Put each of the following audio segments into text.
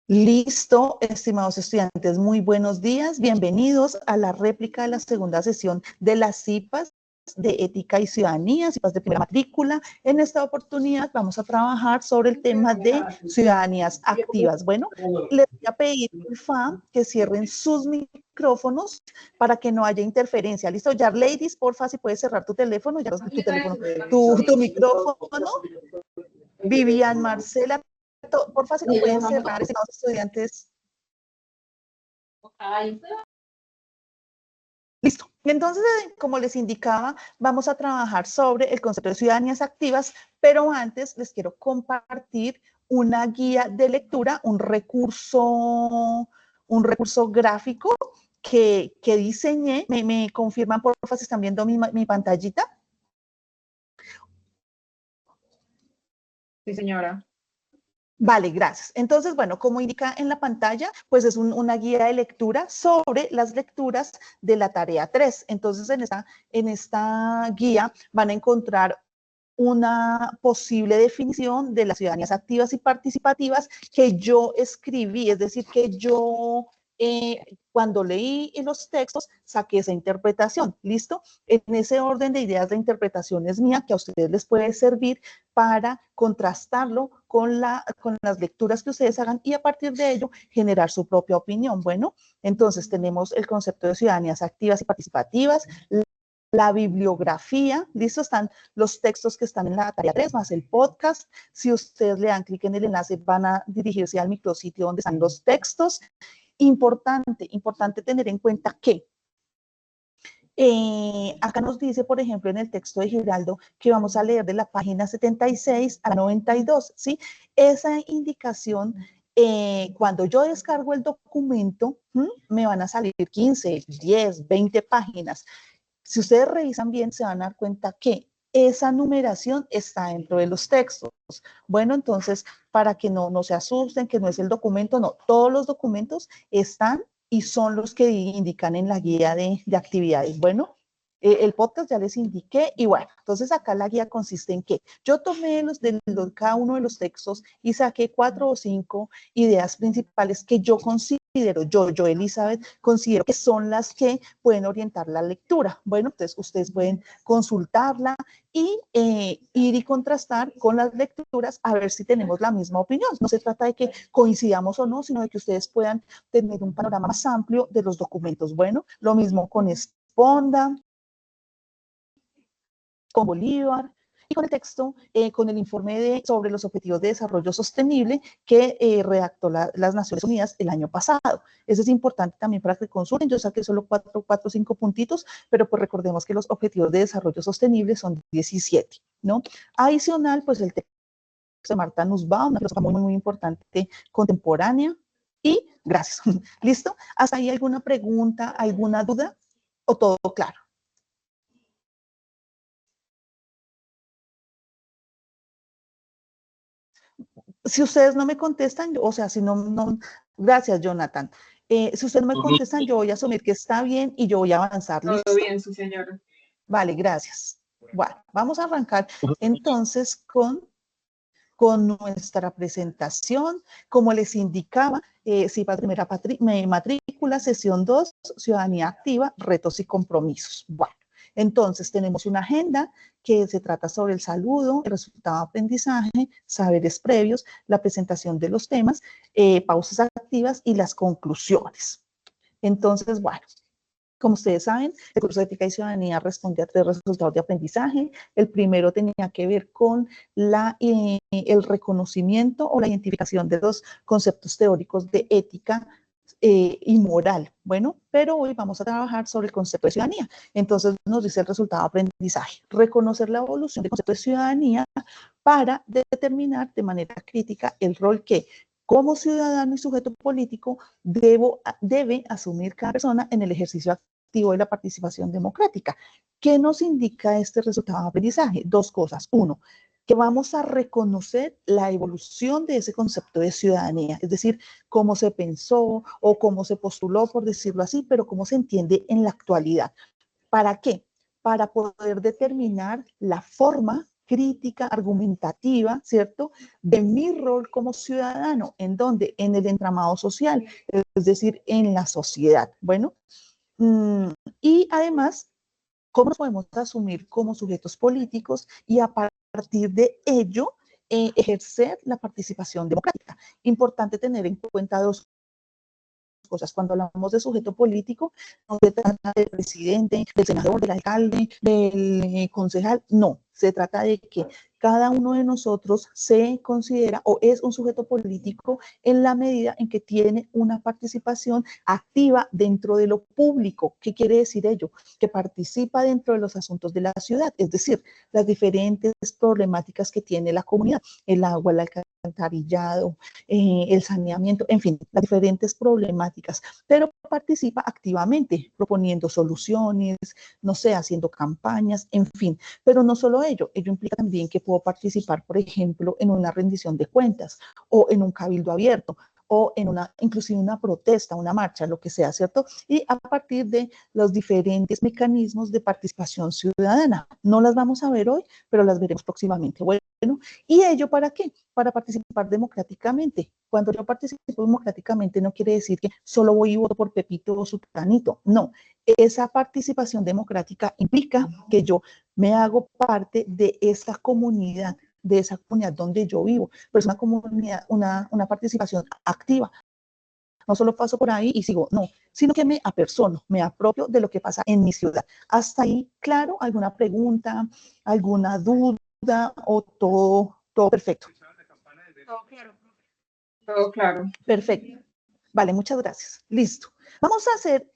Listo, estimados estudiantes, muy buenos días. Bienvenidos a la réplica de la segunda sesión de las CIPAS de Ética y Ciudadanía, CIPAS de primera matrícula. En esta oportunidad vamos a trabajar sobre el tema de ciudadanías activas. Bueno, les voy a pedir, porfa, que cierren sus micrófonos para que no haya interferencia. ¿Listo? Ya, ladies, porfa, si puedes cerrar tu teléfono, tu micrófono. Vivian, Marcela, por favor, si no pueden cerrar, estimados estudiantes. Listo. Entonces, como les indicaba, vamos a trabajar sobre el concepto de ciudadanías activas, pero antes les quiero compartir una guía de lectura, un recurso gráfico que diseñé. ¿Me confirman, por favor, si están viendo mi pantallita? Sí, señora. Vale, gracias. Entonces, bueno, como indica en la pantalla, pues es una guía de lectura sobre las lecturas de la tarea 3. Entonces, en esta guía van a encontrar una posible definición de las ciudadanías activas y participativas que yo escribí, es decir, que yo cuando leí los textos saqué esa interpretación, ¿listo? En ese orden de ideas de interpretaciones mía que a ustedes les puede servir para contrastarlo con las lecturas que ustedes hagan y a partir de ello generar su propia opinión. Bueno, entonces tenemos el concepto de ciudadanías activas y participativas, la bibliografía, listo, están los textos que están en la tarea 3 más el podcast. Si ustedes le dan clic en el enlace van a dirigirse al micrositio donde están los textos. Importante tener en cuenta que acá nos dice, por ejemplo, en el texto de Giraldo, que vamos a leer de la página 76 a 92, ¿sí? Esa indicación, cuando yo descargo el documento, me van a salir 15, 10, 20 páginas. Si ustedes revisan bien, se van a dar cuenta que esa numeración está dentro de los textos. Bueno, entonces, para que no se asusten, que no es el documento, no, todos los documentos están y son los que indican en la guía de actividades. Bueno, el podcast ya les indiqué y bueno, entonces acá la guía consiste en que yo tomé cada uno de los textos y saqué 4 o 5 ideas principales que yo considero, yo Elizabeth, considero que son las que pueden orientar la lectura. Bueno, entonces ustedes pueden consultarla y ir y contrastar con las lecturas a ver si tenemos la misma opinión. No se trata de que coincidamos o no, sino de que ustedes puedan tener un panorama más amplio de los documentos. Bueno, lo mismo con Esponda, con Bolívar y con el texto, con el informe sobre los objetivos de desarrollo sostenible que redactó las Naciones Unidas el año pasado. Eso es importante también para que consulten. Yo saqué solo 4 o 5 puntitos, pero pues recordemos que los objetivos de desarrollo sostenible son 17, ¿no? Adicional, pues el texto de Marta Nussbaum, una filósofa muy importante contemporánea. Y gracias. ¿Listo? ¿Hasta ahí alguna pregunta, alguna duda? ¿O todo claro? Si ustedes no me contestan, o sea, si no, gracias, Jonathan. Si ustedes no me contestan, yo voy a asumir que está bien y yo voy a avanzar. ¿Listo? Todo bien, sí, señora. Vale, gracias. Bueno, vamos a arrancar entonces con nuestra presentación. Como les indicaba, CIPAS primera matrícula, sesión 2, ciudadanía activa, retos y compromisos. Bueno, entonces tenemos una agenda que se trata sobre el saludo, el resultado de aprendizaje, saberes previos, la presentación de los temas, pausas activas y las conclusiones. Entonces, bueno, como ustedes saben, el curso de Ética y Ciudadanía responde a 3 resultados de aprendizaje. El primero tenía que ver con el reconocimiento o la identificación de los conceptos teóricos de ética y moral. Bueno, pero hoy vamos a trabajar sobre el concepto de ciudadanía. Entonces nos dice el resultado de aprendizaje. Reconocer la evolución del concepto de ciudadanía para determinar de manera crítica el rol que como ciudadano y sujeto político debe asumir cada persona en el ejercicio activo de la participación democrática. ¿Qué nos indica este resultado de aprendizaje? 2 cosas. 1, que vamos a reconocer la evolución de ese concepto de ciudadanía, es decir, cómo se pensó o cómo se postuló, por decirlo así, pero cómo se entiende en la actualidad. ¿Para qué? Para poder determinar la forma crítica, argumentativa, ¿cierto? De mi rol como ciudadano, ¿en dónde? En el entramado social, es decir, en la sociedad. Bueno, y además, ¿cómo nos podemos asumir como sujetos políticos y a partir de ello ejercer la participación democrática? Importante tener en cuenta dos cosas. Cuando hablamos de sujeto político, no se trata del presidente, del senador, del alcalde, del concejal, no. Se trata de que cada uno de nosotros se considera o es un sujeto político en la medida en que tiene una participación activa dentro de lo público. ¿Qué quiere decir ello? Que participa dentro de los asuntos de la ciudad, es decir, las diferentes problemáticas que tiene la comunidad, el agua, el alcantarillado, el saneamiento, en fin, las diferentes problemáticas, pero participa activamente proponiendo soluciones, no sé, haciendo campañas, en fin, pero no solo ello implica también que puedo participar, por ejemplo, en una rendición de cuentas o en un cabildo abierto o en una, inclusive una protesta, una marcha, lo que sea, ¿cierto? Y a partir de los diferentes mecanismos de participación ciudadana. No las vamos a ver hoy, pero las veremos próximamente. Bueno, ¿y ello para qué? Para participar democráticamente. Cuando yo participo democráticamente no quiere decir que solo voy y voto por Pepito o Sultanito. No, esa participación democrática implica que yo me hago parte de esa comunidad donde yo vivo, pero es una comunidad, una participación activa. No solo paso por ahí y sigo, no, sino que me apersono, me apropio de lo que pasa en mi ciudad. Hasta ahí, claro, alguna pregunta, alguna duda o todo perfecto. Todo claro. Todo claro. Perfecto. Vale, muchas gracias. Listo. Vamos a hacer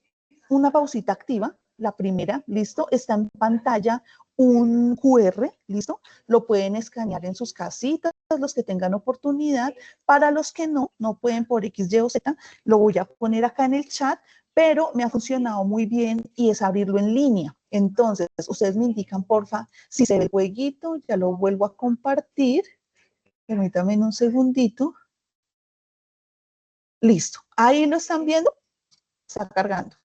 una pausita activa. La primera, listo, está en pantalla un QR, listo, lo pueden escanear en sus casitas, los que tengan oportunidad. Para los que no pueden por X, Y o Z, lo voy a poner acá en el chat, pero me ha funcionado muy bien y es abrirlo en línea. Entonces, ustedes me indican, porfa, si se ve el jueguito, ya lo vuelvo a compartir. Permítanme un segundito. Listo, ahí lo están viendo, está cargando.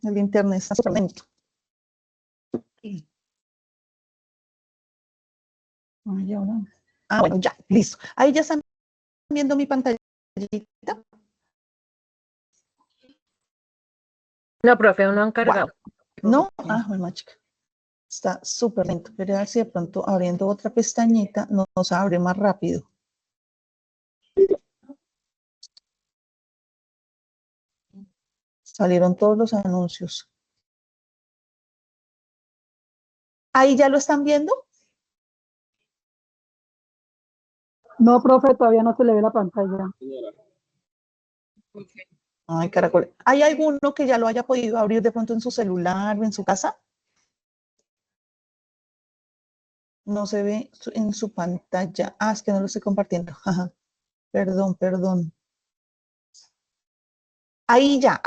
El internet está súper lento. Bueno, ya, listo. Ahí ya están viendo mi pantallita. No, profe, no han cargado. Wow. No, bueno, chica. Está súper lento. Pero a ver si de pronto abriendo otra pestañita nos abre más rápido. Salieron todos los anuncios. ¿Ahí ya lo están viendo? No, profe, todavía no se le ve la pantalla. Ay, caracol. ¿Hay alguno que ya lo haya podido abrir de pronto en su celular o en su casa? No se ve en su pantalla. Ah, es que no lo estoy compartiendo. Ajá. Perdón. Ahí ya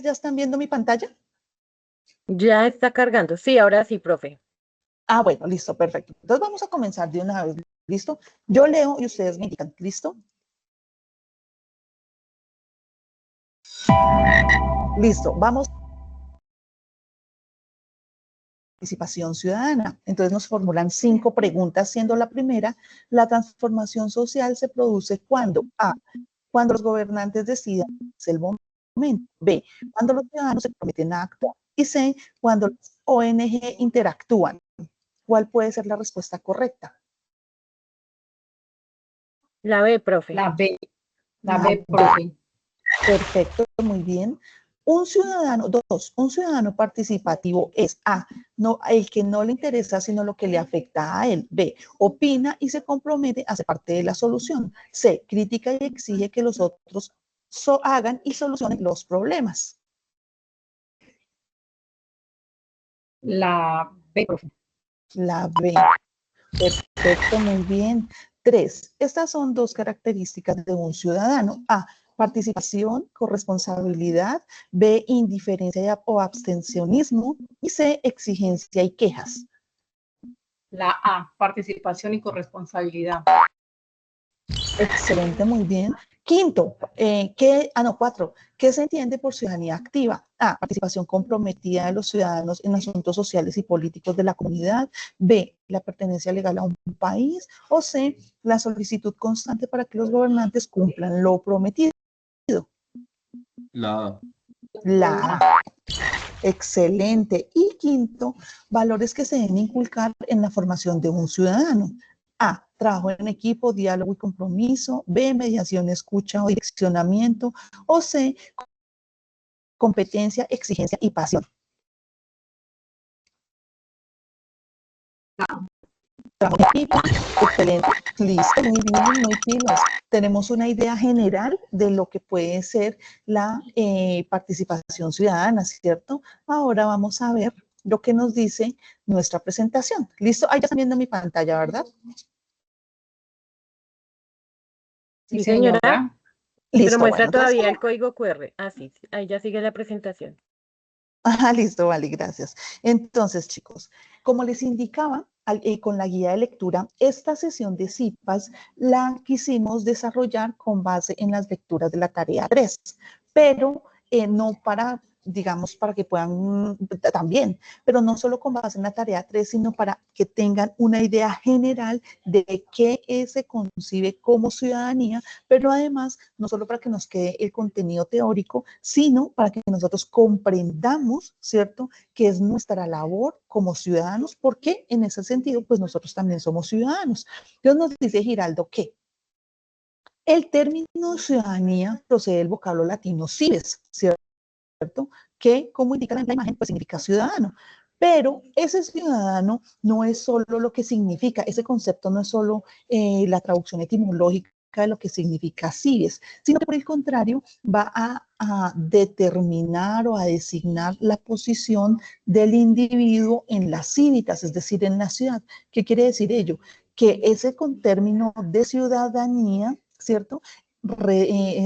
están viendo mi pantalla. Ya está cargando. Sí, ahora sí, profe. Ah, bueno, listo, perfecto. Entonces vamos a comenzar de una vez, ¿listo? Yo leo y ustedes me indican, ¿listo? Listo, vamos. Participación ciudadana. Entonces nos formulan 5 preguntas, siendo la primera, la transformación social se produce cuando A, cuando los gobernantes decidan, es el momento. B, cuando los ciudadanos se comprometen a actuar. Y C, cuando las ONG interactúan. ¿Cuál puede ser la respuesta correcta? La B, profe. La B, profe. Perfecto, muy bien. Un ciudadano participativo es A, no, el que no le interesa sino lo que le afecta a él. B, opina y se compromete a ser parte de la solución. C, critica y exige que los otros hagan y solucionen los problemas. La B, profe. La B. Perfecto, muy bien. 3. Estas son 2 características de un ciudadano. A, participación, corresponsabilidad. B, indiferencia o abstencionismo. Y C, exigencia y quejas. La A, participación y corresponsabilidad. Excelente, muy bien. Quinto, cuatro, ¿qué se entiende por ciudadanía activa? A, participación comprometida de los ciudadanos en asuntos sociales y políticos de la comunidad. B, la pertenencia legal a un país. O C, la solicitud constante para que los gobernantes cumplan lo prometido. La La A. Excelente. Y quinto, valores que se deben inculcar en la formación de un ciudadano. A, trabajo en equipo, diálogo y compromiso. B, mediación, escucha o direccionamiento. O C, competencia, exigencia y pasión. Trabajo en equipo, excelente, listo, muy bien, muy pilas. Tenemos una idea general de lo que puede ser la participación ciudadana, ¿cierto? Ahora vamos a ver lo que nos dice nuestra presentación. ¿Listo? Ahí ya están viendo mi pantalla, ¿verdad? Sí, señora, pero Listo, muestra bueno, entonces, todavía el código QR. Ah, sí, sí, ahí ya sigue la presentación. ajá, listo, vale, gracias. Entonces, chicos, como les indicaba con la guía de lectura, esta sesión de CIPAS la quisimos desarrollar con base en las lecturas de la tarea 3, pero no para, digamos, para que puedan también, pero no solo con base en la tarea 3, sino para que tengan una idea general de qué se concibe como ciudadanía, pero además, no solo para que nos quede el contenido teórico, sino para que nosotros comprendamos, ¿cierto?, que es nuestra labor como ciudadanos, porque en ese sentido, pues nosotros también somos ciudadanos. Entonces nos dice Giraldo que el término ciudadanía procede del vocablo latino cives, ¿cierto? Que, como indica la imagen, pues significa ciudadano. Pero ese ciudadano no es solo lo que significa, ese concepto no es solo la traducción etimológica de lo que significa cives, sino que por el contrario va a determinar o a designar la posición del individuo en las cívitas, es decir, en la ciudad. ¿Qué quiere decir ello? Que ese con término de ciudadanía, ¿cierto?,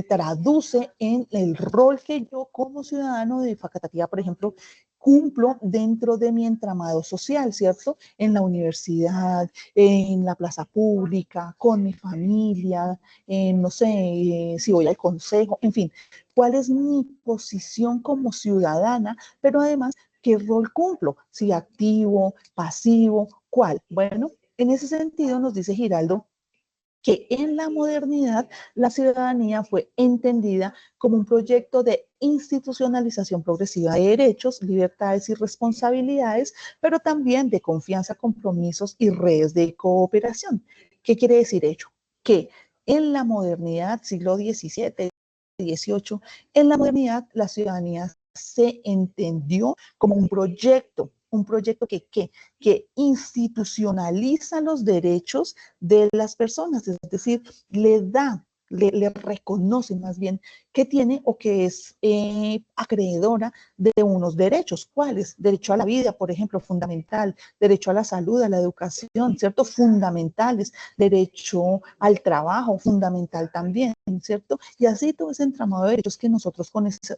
traduce en el rol que yo como ciudadano de Facatativá, por ejemplo, cumplo dentro de mi entramado social, ¿cierto? En la universidad, en la plaza pública, con mi familia, no sé, si voy al consejo, en fin, cuál es mi posición como ciudadana, pero además, ¿qué rol cumplo? Si activo, pasivo, ¿cuál? Bueno, en ese sentido nos dice Giraldo que en la modernidad la ciudadanía fue entendida como un proyecto de institucionalización progresiva de derechos, libertades y responsabilidades, pero también de confianza, compromisos y redes de cooperación. ¿Qué quiere decir ello? Que en la modernidad, siglo XVII, XVIII, en la modernidad la ciudadanía se entendió como un proyecto que institucionaliza los derechos de las personas, es decir, le da, le reconoce más bien que tiene o que es acreedora de unos derechos. ¿Cuáles? Derecho a la vida, por ejemplo, fundamental, derecho a la salud, a la educación, ¿cierto? Fundamentales, derecho al trabajo, fundamental también, ¿cierto? Y así todo ese entramado de derechos que nosotros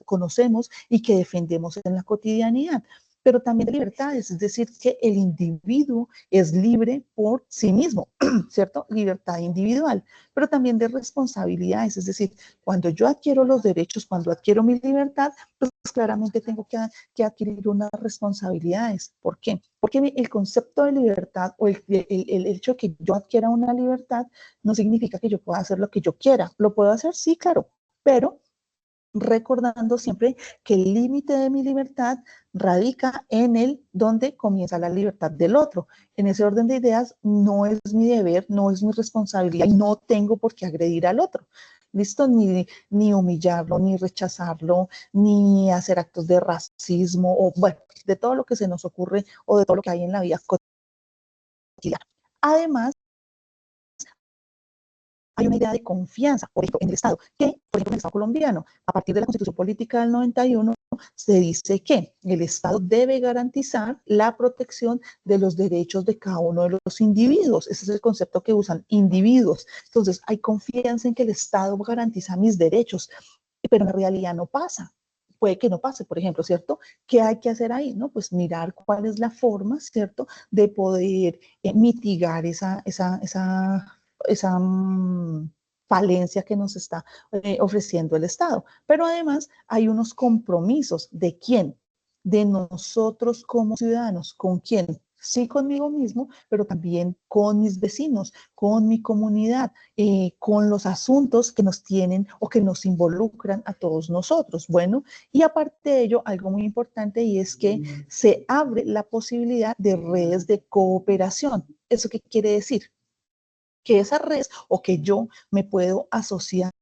conocemos y que defendemos en la cotidianidad, pero también de libertades, es decir, que el individuo es libre por sí mismo, ¿cierto? Libertad individual, pero también de responsabilidades, es decir, cuando yo adquiero los derechos, cuando adquiero mi libertad, pues claramente tengo que adquirir unas responsabilidades. ¿Por qué? Porque el concepto de libertad o el hecho de que yo adquiera una libertad no significa que yo pueda hacer lo que yo quiera. ¿Lo puedo hacer? Sí, claro, pero recordando siempre que el límite de mi libertad radica en el donde comienza la libertad del otro. En ese orden de ideas, no es mi deber, no es mi responsabilidad y no tengo por qué agredir al otro. ¿Listo? Ni humillarlo, ni rechazarlo, ni hacer actos de racismo o, bueno, de todo lo que se nos ocurre o de todo lo que hay en la vida cotidiana. Además, hay una idea de confianza, por ejemplo, en el Estado, que, por ejemplo, en el Estado colombiano, a partir de la Constitución Política del 91, se dice que el Estado debe garantizar la protección de los derechos de cada uno de los individuos. Ese es el concepto que usan, individuos. Entonces, hay confianza en que el Estado garantiza mis derechos, pero en realidad no pasa. Puede que no pase, por ejemplo, ¿cierto? ¿Qué hay que hacer ahí? ¿No? Pues mirar cuál es la forma, ¿cierto?, de poder mitigar esa falencia que nos está ofreciendo el Estado. Pero además hay unos compromisos. ¿De quién? De nosotros como ciudadanos. ¿Con quién? Sí, conmigo mismo, pero también con mis vecinos, con mi comunidad, con los asuntos que nos tienen o que nos involucran a todos nosotros. Bueno, y aparte de ello, algo muy importante y es que se abre la posibilidad de redes de cooperación. ¿Eso qué quiere decir? Que esa red o que yo me puedo asociar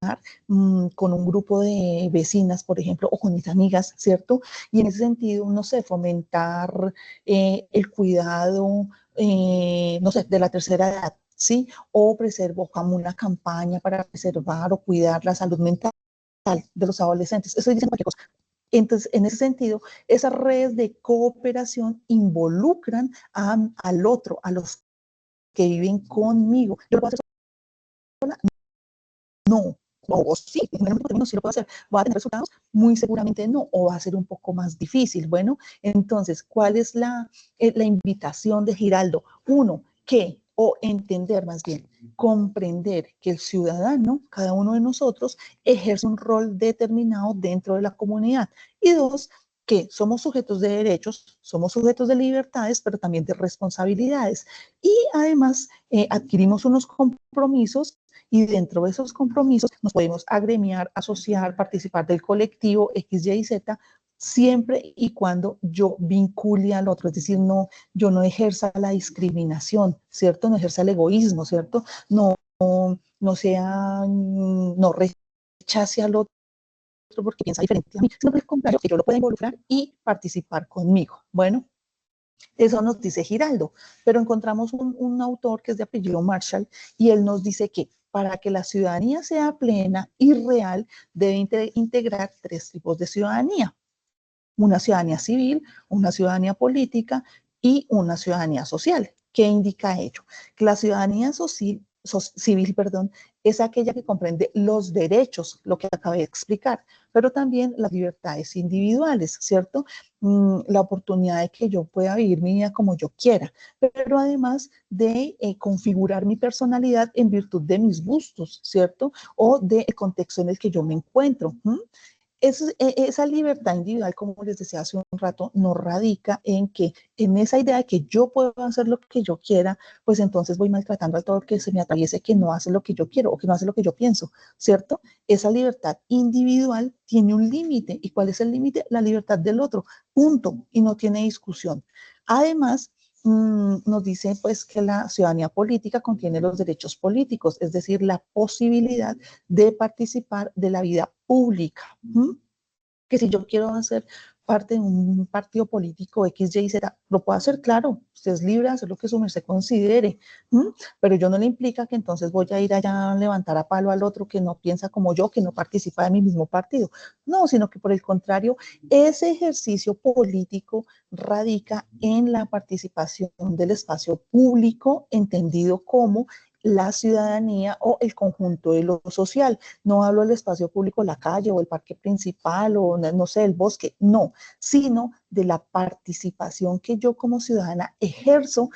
con un grupo de vecinas, por ejemplo, o con mis amigas, ¿cierto? Y en ese sentido, no sé, fomentar el cuidado, no sé, de la tercera edad, ¿sí? O preservo como una campaña para preservar o cuidar la salud mental de los adolescentes. Estoy diciendo cualquier cosa. Entonces, en ese sentido, esas redes de cooperación involucran al otro, a los que viven conmigo. Yo lo puedo hacer sola, no. O sí, generalmente sí lo puedo hacer. ¿Va a tener resultados? Muy seguramente no, o va a ser un poco más difícil. Bueno, entonces, ¿cuál es la invitación de Giraldo? Uno, que, o entender más bien, comprender que el ciudadano, cada uno de nosotros, ejerce un rol determinado dentro de la comunidad. Y dos, que somos sujetos de derechos, somos sujetos de libertades, pero también de responsabilidades. Y además adquirimos unos compromisos y dentro de esos compromisos nos podemos agremiar, asociar, participar del colectivo X, Y, Z, siempre y cuando yo vincule al otro, es decir, no, yo no ejerza la discriminación, ¿cierto? No ejerza el egoísmo, ¿cierto? No sea, no rechace al otro porque piensa diferente a mí, sino al contrario, que yo lo pueda involucrar y participar conmigo. Bueno, eso nos dice Giraldo, pero encontramos un autor que es de apellido Marshall y él nos dice que para que la ciudadanía sea plena y real, debe integrar tres tipos de ciudadanía. Una ciudadanía civil, una ciudadanía política y una ciudadanía social. ¿Qué indica ello? Que la ciudadanía civil, es aquella que comprende los derechos, lo que acabé de explicar, pero también las libertades individuales, ¿cierto? La oportunidad de que yo pueda vivir mi vida como yo quiera, pero además de configurar mi personalidad en virtud de mis gustos, ¿cierto? O del contexto en el que yo me encuentro. Esa libertad individual, como les decía hace un rato, no radica en que, en esa idea de que yo puedo hacer lo que yo quiera, pues entonces voy maltratando a todo el que se me atraviese que no hace lo que yo quiero o que no hace lo que yo pienso, ¿cierto? Esa libertad individual tiene un límite. ¿Y cuál es el límite? La libertad del otro, punto, y no tiene discusión. Además, nos dice pues que la ciudadanía política contiene los derechos políticos, es decir, la posibilidad de participar de la vida pública. Que si yo quiero hacer parte de un partido político X, Y, Z, lo puedo hacer, claro, usted es libre de hacer lo que su merced considere, pero yo no le implica que entonces voy a ir allá a levantar a palo al otro que no piensa como yo, que no participa de mi mismo partido, no, sino que por el contrario, ese ejercicio político radica en la participación del espacio público, entendido como la ciudadanía o el conjunto de lo social. No hablo del espacio público, la calle o el parque principal o no sé, el bosque, no, sino de la participación que yo como ciudadana ejerzo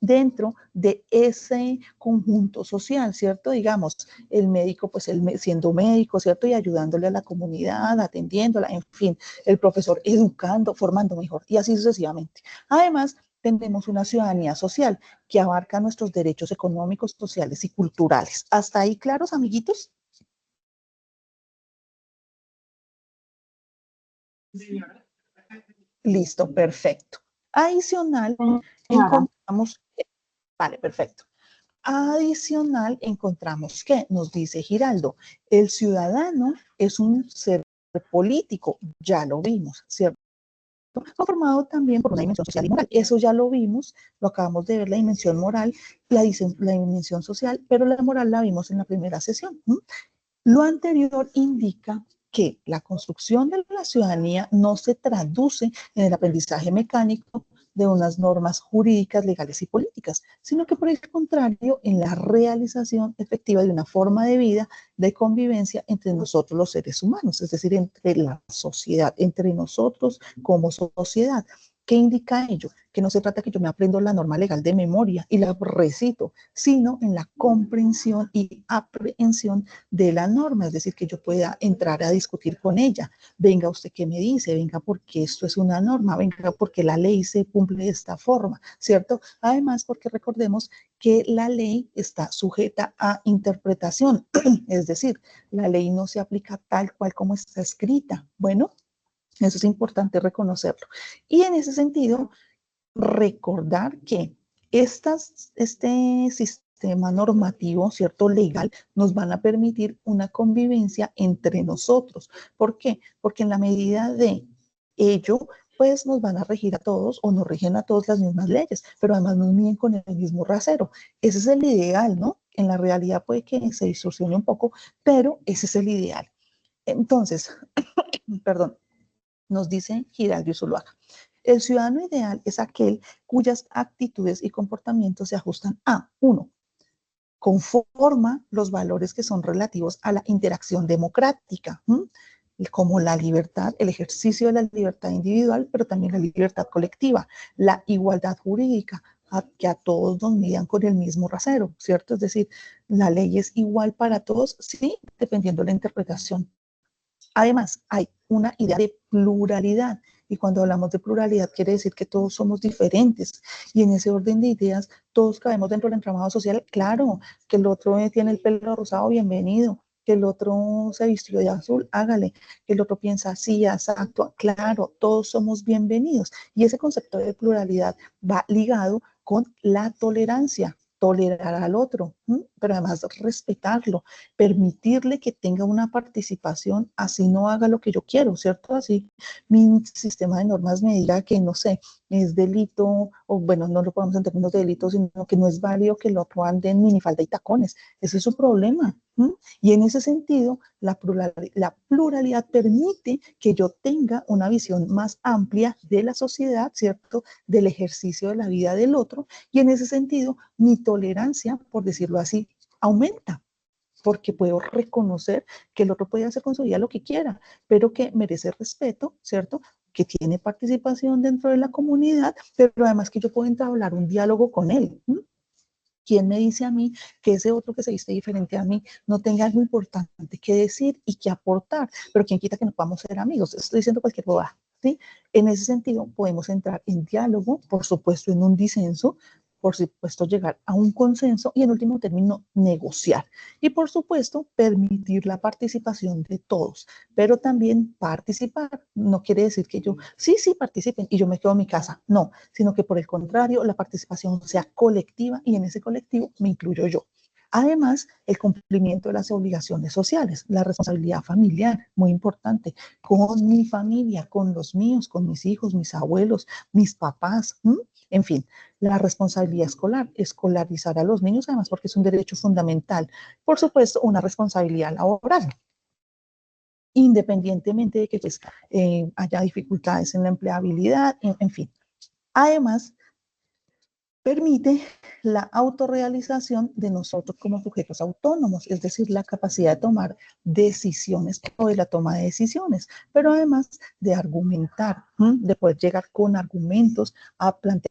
dentro de ese conjunto social, ¿cierto? Digamos, el médico, pues él siendo médico, ¿cierto? Y ayudándole a la comunidad, atendiéndola, en fin, el profesor educando, formando mejor, y así sucesivamente. Además, tenemos una ciudadanía social que abarca nuestros derechos económicos, sociales y culturales. ¿Hasta ahí claros, amiguitos? Listo, perfecto. Adicional, encontramos, vale, perfecto. Adicional, encontramos que nos dice Giraldo, el ciudadano es un ser político, ya lo vimos, ¿cierto? Conformado también por una dimensión social y moral. Eso ya lo vimos, lo acabamos de ver, la dimensión moral, la dimensión social, pero la moral la vimos en la primera sesión. Lo anterior indica que la construcción de la ciudadanía no se traduce en el aprendizaje mecánico de unas normas jurídicas, legales y políticas, sino que por el contrario, en la realización efectiva de una forma de vida, de convivencia entre nosotros los seres humanos, es decir, entre la sociedad, entre nosotros como sociedad. ¿Qué indica ello? que no se trata que yo me aprendo la norma legal de memoria y la recito, sino en la comprensión y aprehensión de la norma, es decir, que yo pueda entrar a discutir con ella. Venga, ¿usted qué me dice? Venga, porque esto es una norma, venga, porque la ley se cumple de esta forma, ¿cierto? Además, porque recordemos que la ley está sujeta a interpretación, es decir, la ley no se aplica tal cual como está escrita. Bueno, eso es importante reconocerlo. Y en ese sentido, recordar que este sistema normativo, ¿cierto? Legal, nos van a permitir una convivencia entre nosotros. ¿Por qué? Porque en la medida de ello, pues nos van a regir a todos o nos rigen a todos las mismas leyes, pero además nos miden con el mismo rasero. Ese es el ideal, ¿no? En la realidad puede que se distorsione un poco, pero ese es el ideal. Entonces, perdón, nos dice Giraldo y Zuluaga. El ciudadano ideal es aquel cuyas actitudes y comportamientos se ajustan a, uno, conforma los valores que son relativos a la interacción democrática, como la libertad, el ejercicio de la libertad individual, pero también la libertad colectiva, la igualdad jurídica, que a todos nos midan con el mismo rasero, ¿cierto? Es decir, la ley es igual para todos, sí, dependiendo de la interpretación. Además, hay una idea de pluralidad. Y cuando hablamos de pluralidad, quiere decir que todos somos diferentes. Y en ese orden de ideas, todos cabemos dentro del entramado social. Claro, que el otro tiene el pelo rosado, bienvenido. Que el otro se vistió de azul, hágale. Que el otro piensa así, exacto. Claro, todos somos bienvenidos. Y ese concepto de pluralidad va ligado con la tolerancia. Tolerar al otro, pero además respetarlo, permitirle que tenga una participación, así no haga lo que yo quiero, ¿cierto? Así mi sistema de normas me diga que, no sé, es delito, o bueno, no lo ponemos en términos de delito, sino que no es válido que lo ande en minifalda y tacones. Ese es su problema. Y en ese sentido, la pluralidad permite que yo tenga una visión más amplia de la sociedad, ¿cierto? Del ejercicio de la vida del otro. Y en ese sentido, mi tolerancia, por decirlo así, aumenta, porque puedo reconocer que el otro puede hacer con su vida lo que quiera, pero que merece respeto, ¿cierto? Que tiene participación dentro de la comunidad, pero además que yo puedo entablar un diálogo con él. ¿Quién me dice a mí que ese otro que se viste diferente a mí no tenga algo importante que decir y que aportar? Pero quién quita que no podamos ser amigos. Estoy diciendo cualquier boda, ¿sí? En ese sentido, podemos entrar en diálogo, por supuesto, en un disenso, por supuesto, llegar a un consenso y, en último término, negociar. Y, por supuesto, permitir la participación de todos, pero también participar. No quiere decir que yo, sí, participen y yo me quedo en mi casa. No, sino que por el contrario, la participación sea colectiva y en ese colectivo me incluyo yo. Además, el cumplimiento de las obligaciones sociales, la responsabilidad familiar, muy importante, con mi familia, con los míos, con mis hijos, mis abuelos, mis papás, en fin, la responsabilidad escolar, escolarizar a los niños, además porque es un derecho fundamental. Por supuesto, una responsabilidad laboral, independientemente de que pues, haya dificultades en la empleabilidad, en fin. Además, permite la autorrealización de nosotros como sujetos autónomos, es decir, la capacidad de tomar decisiones o de la toma de decisiones, pero además de argumentar, de poder llegar con argumentos a plantear,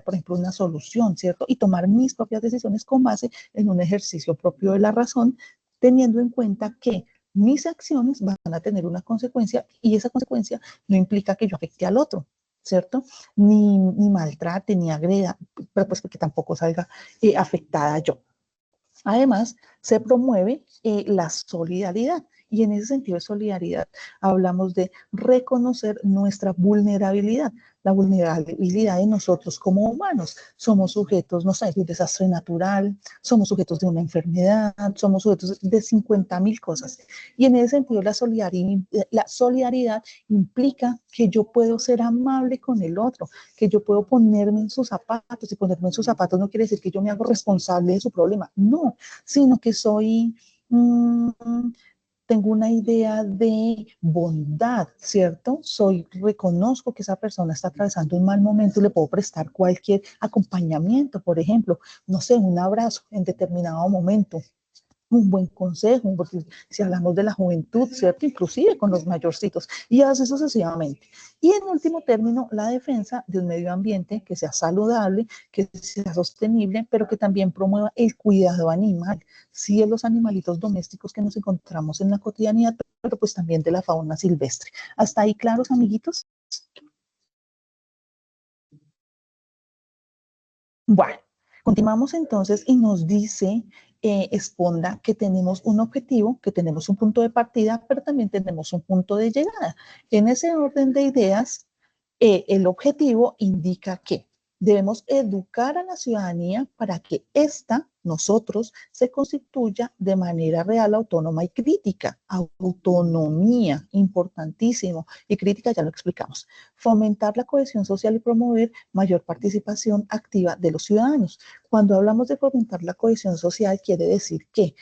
por ejemplo, una solución, ¿cierto? Y tomar mis propias decisiones con base en un ejercicio propio de la razón, teniendo en cuenta que mis acciones van a tener una consecuencia y esa consecuencia no implica que yo afecte al otro, ¿cierto? Ni maltrate, ni agreda, pero pues que tampoco salga afectada yo. Además, se promueve la solidaridad. Y en ese sentido de solidaridad hablamos de reconocer nuestra vulnerabilidad, la vulnerabilidad de nosotros como humanos. Somos sujetos, no sé, de un desastre natural, somos sujetos de una enfermedad, somos sujetos de 50.000 cosas. Y en ese sentido la solidaridad implica que yo puedo ser amable con el otro, que yo puedo ponerme en sus zapatos, y ponerme en sus zapatos no quiere decir que yo me hago responsable de su problema, no, sino que tengo una idea de bondad, ¿cierto? Reconozco que esa persona está atravesando un mal momento y le puedo prestar cualquier acompañamiento, por ejemplo, no sé, un abrazo en determinado momento, un buen consejo, porque si hablamos de la juventud, ¿cierto? Inclusive con los mayorcitos, y así sucesivamente. Y en último término, la defensa de un medio ambiente que sea saludable, que sea sostenible, pero que también promueva el cuidado animal, sí, de los animalitos domésticos que nos encontramos en la cotidianidad, pero pues también de la fauna silvestre. ¿Hasta ahí claros, amiguitos? Bueno, continuamos entonces y nos dice Esponda que tenemos un objetivo, que tenemos un punto de partida, pero también tenemos un punto de llegada. En ese orden de ideas, el objetivo indica que debemos educar a la ciudadanía para que ésta, nosotros, se constituya de manera real, autónoma y crítica. Autonomía, importantísimo. Y crítica ya lo explicamos. Fomentar la cohesión social y promover mayor participación activa de los ciudadanos. Cuando hablamos de fomentar la cohesión social, quiere decir que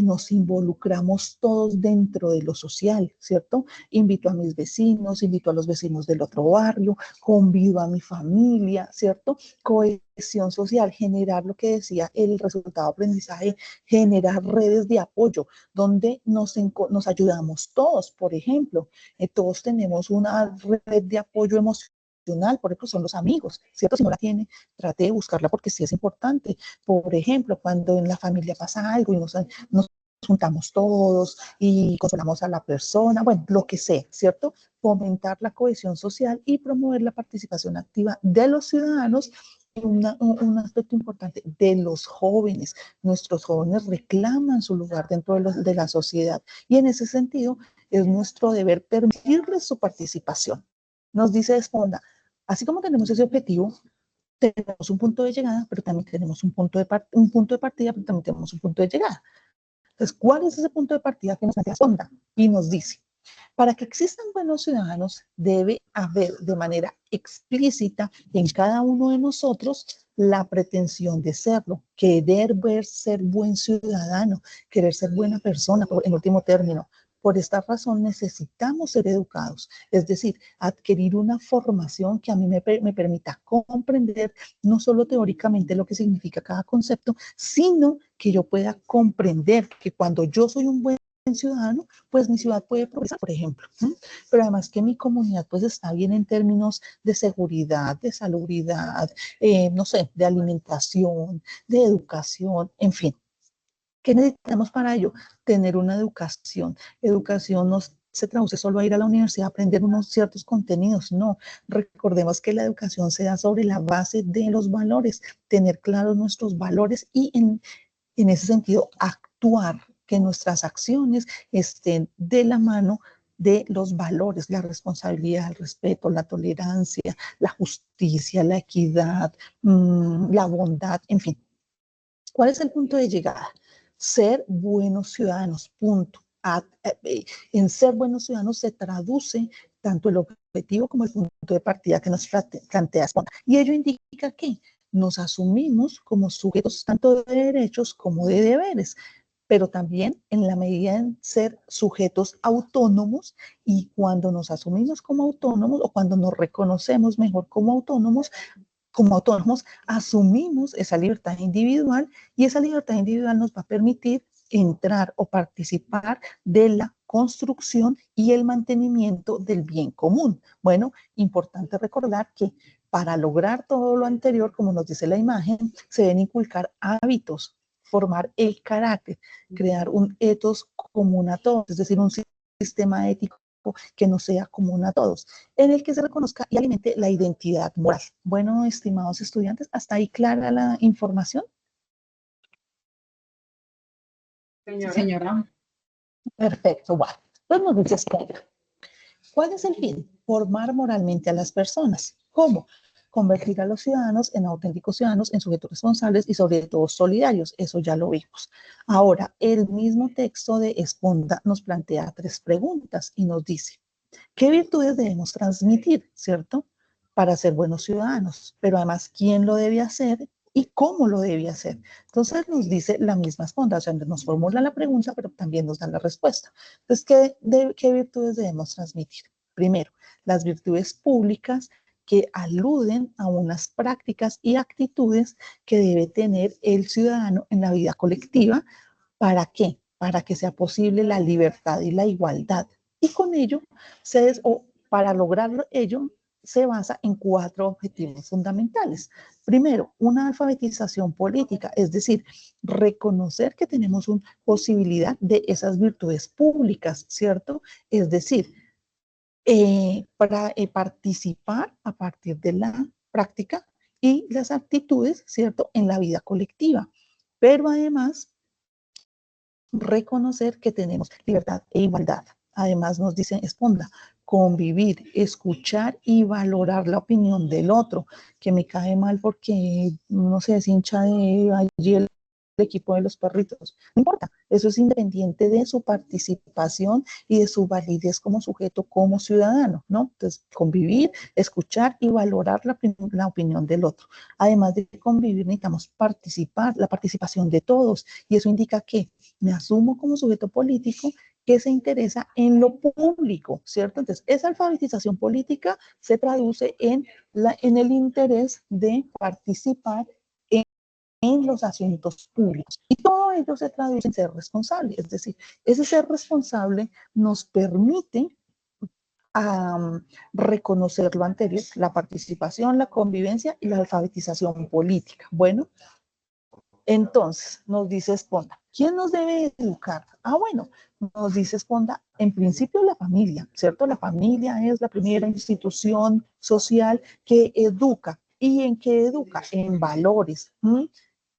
nos involucramos todos dentro de lo social, ¿cierto? Invito a mis vecinos, invito a los vecinos del otro barrio, convido a mi familia, ¿cierto? Cohesión social, generar lo que decía el resultado de aprendizaje, generar redes de apoyo, donde nos ayudamos todos, por ejemplo, todos tenemos una red de apoyo emocional, por ejemplo, son los amigos, ¿cierto? Si no la tiene, trate de buscarla porque sí es importante. Por ejemplo, cuando en la familia pasa algo y nos juntamos todos y consolamos a la persona, bueno, lo que sea, ¿cierto? Fomentar la cohesión social y promover la participación activa de los ciudadanos. Un aspecto importante de los jóvenes. Nuestros jóvenes reclaman su lugar dentro de la sociedad y en ese sentido es nuestro deber permitirles su participación. Nos dice Esponda, así como tenemos ese objetivo, tenemos un punto de llegada, pero también tenemos un punto de partida, pero también tenemos un punto de llegada. Entonces, ¿cuál es ese punto de partida que nos plantea Esponda? Y nos dice, para que existan buenos ciudadanos, debe haber de manera explícita en cada uno de nosotros la pretensión de serlo, querer ver ser buen ciudadano, querer ser buena persona, en último término. Por esta razón necesitamos ser educados, es decir, adquirir una formación que a mí me permita comprender no solo teóricamente lo que significa cada concepto, sino que yo pueda comprender que cuando yo soy un buen ciudadano, pues mi ciudad puede progresar, por ejemplo, ¿sí? Pero además que mi comunidad pues está bien en términos de seguridad, de salubridad, no sé, de alimentación, de educación, en fin. ¿Qué necesitamos para ello? Tener una educación. Educación no se traduce solo a ir a la universidad a aprender unos ciertos contenidos, no. Recordemos que la educación se da sobre la base de los valores, tener claros nuestros valores y en ese sentido actuar, que nuestras acciones estén de la mano de los valores, la responsabilidad, el respeto, la tolerancia, la justicia, la equidad, la bondad, en fin. ¿Cuál es el punto de llegada? Ser buenos ciudadanos, punto. En ser buenos ciudadanos se traduce tanto el objetivo como el punto de partida que nos plantea Spona. Y ello indica que nos asumimos como sujetos tanto de derechos como de deberes, pero también en la medida de ser sujetos autónomos, y cuando nos asumimos como autónomos o cuando nos reconocemos mejor como autónomos, asumimos esa libertad individual y esa libertad individual nos va a permitir entrar o participar de la construcción y el mantenimiento del bien común. Bueno, importante recordar que para lograr todo lo anterior, como nos dice la imagen, se deben inculcar hábitos, formar el carácter, crear un ethos común a todos, es decir, un sistema ético que no sea común a todos, en el que se reconozca y alimente la identidad moral. Bueno, estimados estudiantes, ¿hasta ahí clara la información? Señora. Perfecto, bueno. Pues nos dice Skyler. ¿Cuál es el fin? Formar moralmente a las personas. ¿Cómo? Convertir a los ciudadanos en auténticos ciudadanos, en sujetos responsables y sobre todo solidarios. Eso ya lo vimos. Ahora, el mismo texto de Esponda nos plantea 3 preguntas y nos dice, ¿qué virtudes debemos transmitir, cierto? Para ser buenos ciudadanos, pero además, ¿quién lo debe hacer y cómo lo debe hacer? Entonces nos dice la misma Esponda, o sea, nos formula la pregunta, pero también nos da la respuesta. Entonces, ¿qué virtudes debemos transmitir? Primero, las virtudes públicas que aluden a unas prácticas y actitudes que debe tener el ciudadano en la vida colectiva ¿Para qué? Para que sea posible la libertad y la igualdad. Y con ello, para lograrlo ello, se basa en 4 objetivos fundamentales. Primero, una alfabetización política, es decir, reconocer que tenemos una posibilidad de esas virtudes públicas, ¿cierto? Es decir, para participar a partir de la práctica y las actitudes, ¿cierto?, en la vida colectiva. Pero además, reconocer que tenemos libertad e igualdad. Además, nos dice Esponda, convivir, escuchar y valorar la opinión del otro, que me cae mal porque, no sé, es hincha de allí el equipo de los perritos. No importa, eso es independiente de su participación y de su validez como sujeto, como ciudadano, ¿no? Entonces, convivir, escuchar y valorar la opinión del otro. Además de convivir, necesitamos participar, la participación de todos, y eso indica que me asumo como sujeto político que se interesa en lo público, ¿cierto? Entonces, esa alfabetización política se traduce en el interés de participar en los asuntos públicos. Y todo ello se traduce en ser responsable. Es decir, ese ser responsable nos permite reconocer lo anterior, la participación, la convivencia y la alfabetización política. Bueno, entonces, nos dice Esponda, ¿quién nos debe educar? Bueno, nos dice Esponda, en principio la familia, ¿cierto? La familia es la primera institución social que educa. ¿Y en qué educa? En valores.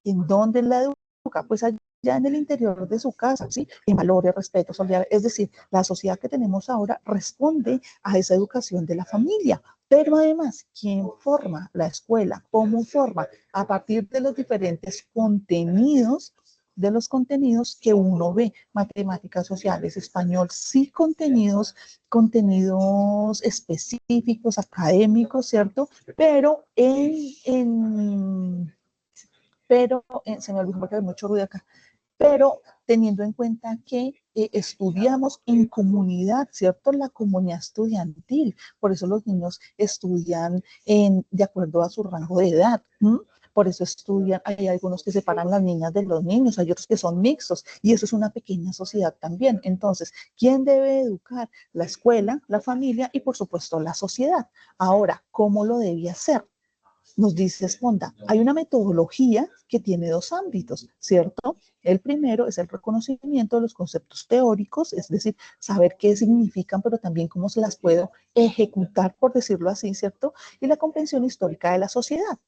¿En dónde la educa? Pues allá en el interior de su casa, ¿sí? En valores, respeto, solidaridad. Es decir, la sociedad que tenemos ahora responde a esa educación de la familia. Pero además, ¿quién forma la escuela? ¿Cómo forma? A partir de los diferentes contenidos, de los contenidos que uno ve, matemáticas sociales, español, sí contenidos específicos, académicos, ¿cierto? Pero se me olvidó porque hay mucho ruido acá, pero teniendo en cuenta que estudiamos en comunidad, ¿cierto? La comunidad estudiantil, por eso los niños estudian de acuerdo a su rango de edad. Por eso estudian, hay algunos que separan las niñas de los niños, hay otros que son mixtos, y eso es una pequeña sociedad también. Entonces, ¿quién debe educar? La escuela, la familia y por supuesto la sociedad. Ahora, ¿cómo lo debe hacer? Nos dice Esponda, hay una metodología que tiene 2 ámbitos, ¿cierto? El primero es el reconocimiento de los conceptos teóricos, es decir, saber qué significan, pero también cómo se las puedo ejecutar, por decirlo así, ¿cierto? Y la comprensión histórica de la sociedad.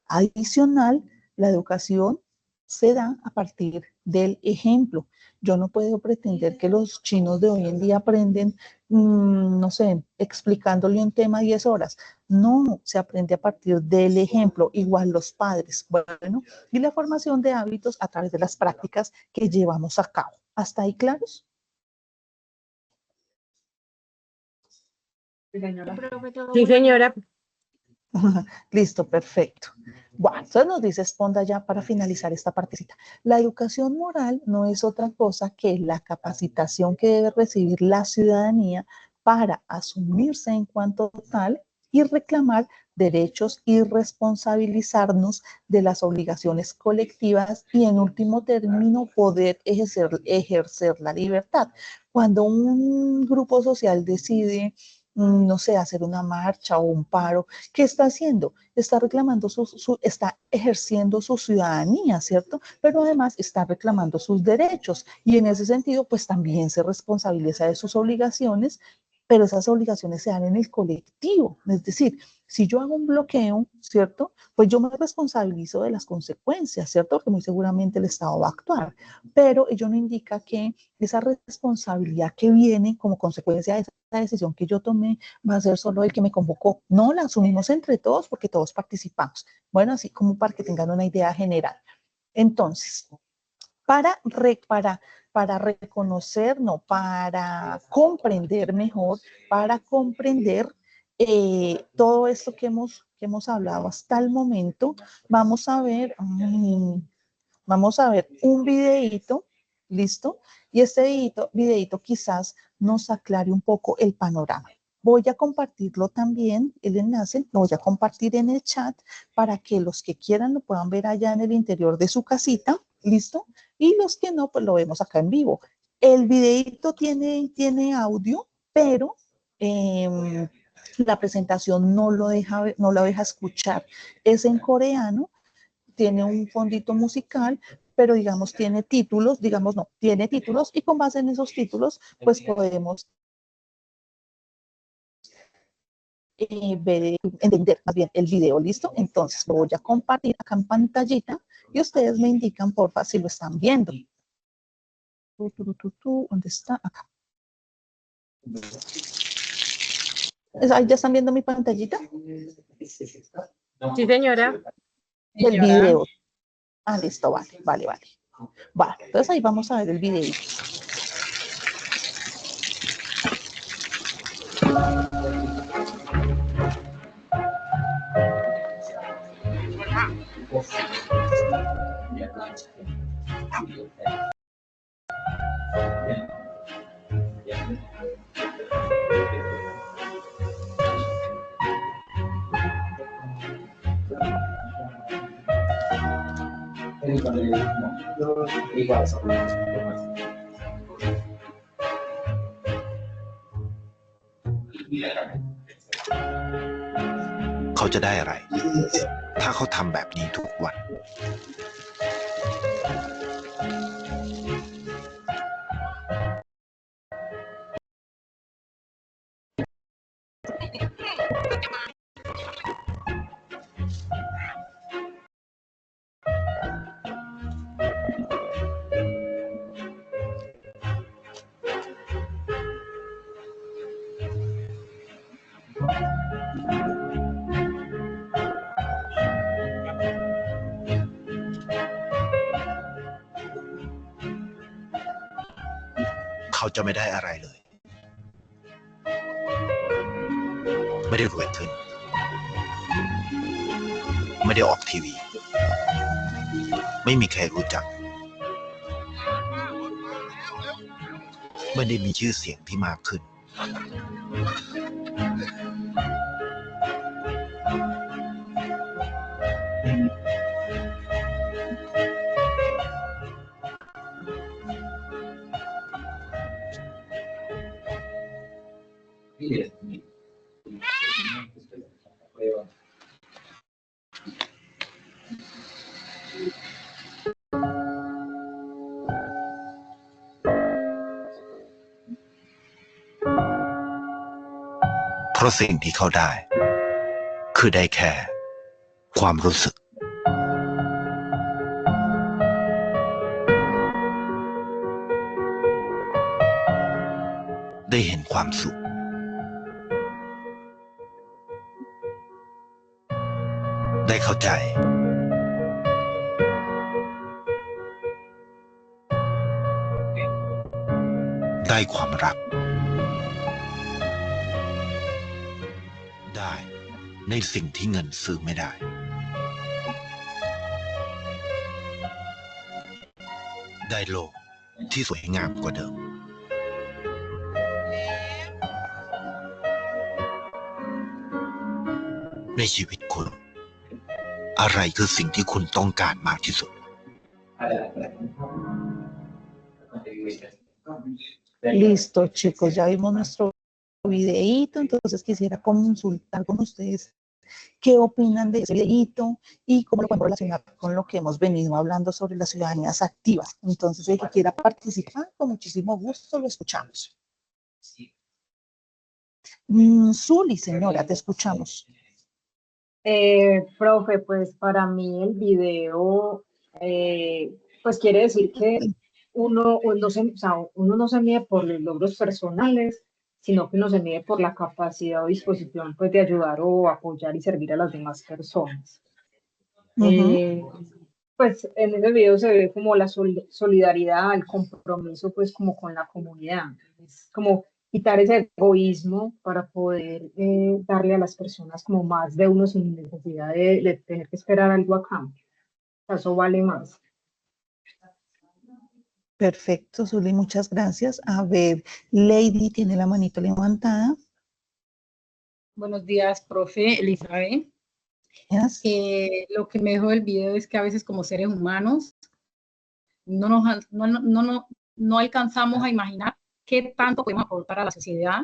Adicional, la educación se da a partir del ejemplo. Yo no puedo pretender que los chinos de hoy en día aprenden, no sé, explicándole un tema 10 horas. No, se aprende a partir del ejemplo, igual los padres. Bueno, y la formación de hábitos a través de las prácticas que llevamos a cabo. ¿Hasta ahí claros? Sí, señora. Listo, perfecto. Bueno, entonces nos dice Esponda ya para finalizar esta partecita. La educación moral no es otra cosa que la capacitación que debe recibir la ciudadanía para asumirse en cuanto tal y reclamar derechos y responsabilizarnos de las obligaciones colectivas y en último término poder ejercer la libertad. Cuando un grupo social decide, no sé, hacer una marcha o un paro, ¿qué está haciendo? Está reclamando está ejerciendo su ciudadanía, ¿cierto? Pero además está reclamando sus derechos y en ese sentido, pues también se responsabiliza de sus obligaciones, pero esas obligaciones se dan en el colectivo. Es decir, si yo hago un bloqueo, ¿cierto? Pues yo me responsabilizo de las consecuencias, ¿cierto? Porque muy seguramente el Estado va a actuar, pero ello no indica que esa responsabilidad que viene como consecuencia de esa decisión que yo tomé va a ser solo el que me convocó. No, la asumimos entre todos porque todos participamos. Bueno, así como para que tengan una idea general. Entonces, para reconocer, no, para comprender mejor, para comprender todo esto que hemos hablado hasta el momento, vamos a ver un videíto, ¿listo? Y este videíto quizás nos aclare un poco el panorama. Voy a compartirlo también, el enlace, lo voy a compartir en el chat para que los que quieran lo puedan ver allá en el interior de su casita, ¿listo? Y los que no, pues lo vemos acá en vivo. El videito tiene audio, pero la presentación no lo deja escuchar. Es en coreano, tiene un fondito musical, pero digamos tiene títulos, digamos no, tiene títulos y con base en esos títulos, pues podemos entender más bien el video, ¿listo? Entonces lo voy a compartir acá en pantallita y ustedes me indican porfa si lo están viendo. ¿Dónde está? Acá. ¿Ahí ya están viendo mi pantallita? Sí, señora. El video. Ah, listo, vale. Vale, entonces ahí vamos a ver el video.เขาจะได้อะไร ถ้าเขาทำแบบนี้ทุกวัน เขาจะไม่ได้อะไรเลย ไม่ได้รวยขึ้น ไม่ได้ออกทีวี ไม่มีใครรู้จัก ไม่ได้มีชื่อเสียงที่มากขึ้น เพราะสิ่งที่เขาได้ คือได้แค่ความรู้สึก ได้เห็นความสุข ได้เข้าใจ ได้ความรัก ได้ในสิ่งที่เงินซื้อไม่ได้ ได้โลกที่สวยงามกว่าเดิม ในชีวิตคุณ อะไรคือสิ่งที่คุณต้องการมากที่สุด Listo, chicos, ya vimos nuestro videíto, entonces quisiera consultar con ustedes qué opinan de ese videíto y cómo lo podemos relacionar con lo que hemos venido hablando sobre las ciudadanías activas. Entonces, el que quiera participar, con muchísimo gusto lo escuchamos. Zuli, señora, te escuchamos. Profe, pues para mí el video, pues quiere decir que uno no se mide por los logros personales, sino que uno se mide por la capacidad o disposición pues, de ayudar o apoyar y servir a las demás personas. Pues en ese video se ve como la solidaridad, el compromiso pues como con la comunidad, es como quitar ese egoísmo para poder darle a las personas como más de uno sin necesidad de tener que esperar algo a cambio. Eso vale más. Perfecto, Zuli, muchas gracias. A ver, Lady tiene la manito levantada. Buenos días, profe Elizabeth. Yes. Lo que me dejó el video es que a veces como seres humanos no alcanzamos a imaginar qué tanto podemos aportar a la sociedad.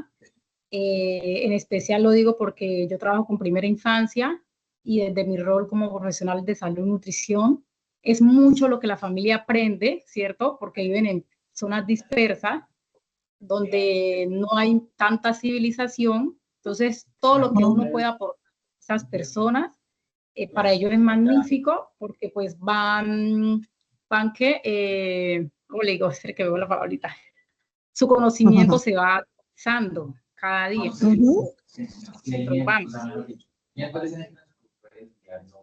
En especial lo digo porque yo trabajo con primera infancia y desde mi rol como profesional de salud y nutrición, es mucho lo que la familia aprende, ¿cierto? Porque viven en zonas dispersas, donde no hay tanta civilización. Entonces, todo lo que uno pueda aportar a esas personas, para ellos es magnífico, porque pues van ¿cómo le digo? Espera que veo la palabrita. Su conocimiento se va actualizando cada día. Vamos.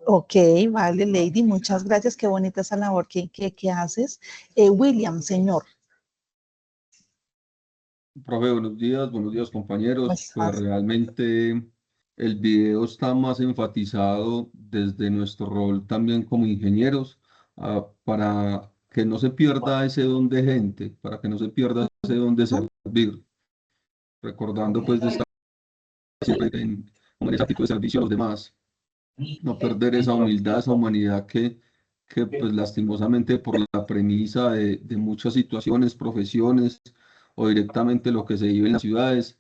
Ok, vale, Lady, muchas gracias. Qué bonita esa labor que haces. William, señor. Profe, buenos días compañeros. Pues Estás? realmente el video está más enfatizado desde nuestro rol también como ingenieros, para que no se pierda ese don de gente, para que no se pierda ese don de servir, recordando pues de estar siempre en esa actitud de servicio a los demás, no perder esa humildad, esa humanidad que pues lastimosamente por la premisa de muchas situaciones, profesiones o directamente lo que se vive en las ciudades,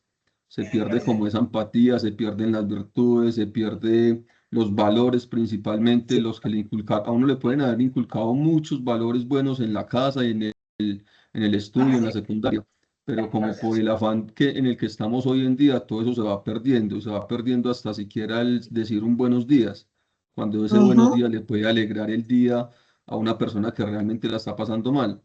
se pierde como esa empatía, se pierden las virtudes, se pierde los valores principalmente, los que le inculcan, a uno le pueden haber inculcado muchos valores buenos en la casa y en el estudio, en la secundaria, pero como por el afán en el que estamos hoy en día, todo eso se va perdiendo hasta siquiera el decir un buenos días, cuando ese buenos días le puede alegrar el día a una persona que realmente la está pasando mal.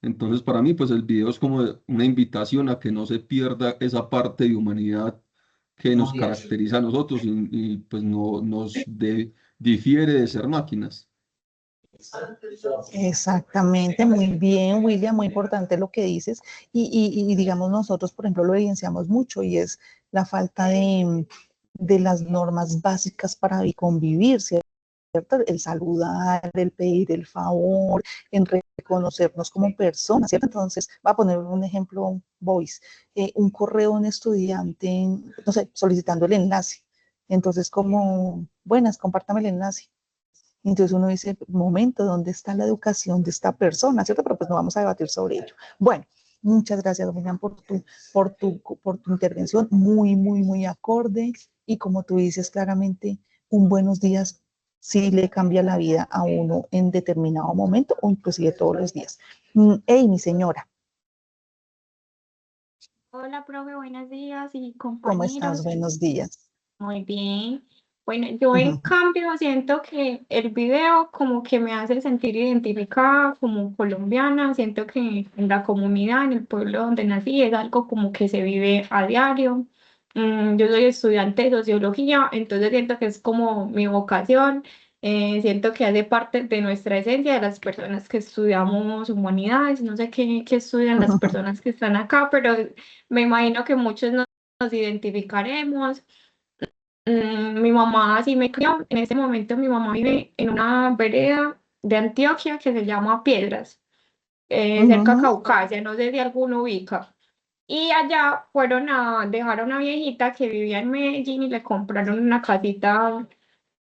Entonces, para mí, pues el video es como una invitación a que no se pierda esa parte de humanidad que nos caracteriza a nosotros y, pues no difiere de ser máquinas. Exactamente, muy bien, William, muy importante lo que dices. Y digamos, nosotros, por ejemplo, lo evidenciamos mucho y es la falta de las normas básicas para convivir, ¿cierto? El saludar, el pedir el favor, en reconocernos como personas, ¿cierto? Entonces, va a poner un ejemplo, Voice, un correo de un estudiante, no sé, solicitando el enlace. Entonces, como, buenas, compártame el enlace. Entonces uno dice, momento, ¿dónde está la educación de esta persona? ¿Cierto? Pero pues no vamos a debatir sobre ello. Bueno, muchas gracias, Dominan, por tu intervención, muy acorde. Y como tú dices claramente, un buenos días sí le cambia la vida a uno en determinado momento o inclusive todos los días. Hey, mi señora, Hola, profe, buenos días y ¿cómo estás? compañeros. Buenos días. Muy bien. Bueno, yo en Ujú. cambio siento que el video como que me hace sentir identificada como colombiana. Siento que en la comunidad, en el pueblo donde nací, es algo como que se vive a diario. Yo soy estudiante de sociología, entonces siento que es como mi vocación. Siento que hace parte de nuestra esencia, de las personas que estudiamos humanidades. No sé qué estudian las personas que están acá, pero me imagino que muchos nos identificaremos. Mi mamá sí me crió. En este momento mi mamá vive en una vereda de Antioquia que se llama Piedras, cerca de Ujú. Caucasia, no sé si alguno ubica. Y allá fueron a dejar a una viejita que vivía en Medellín y le compraron una casita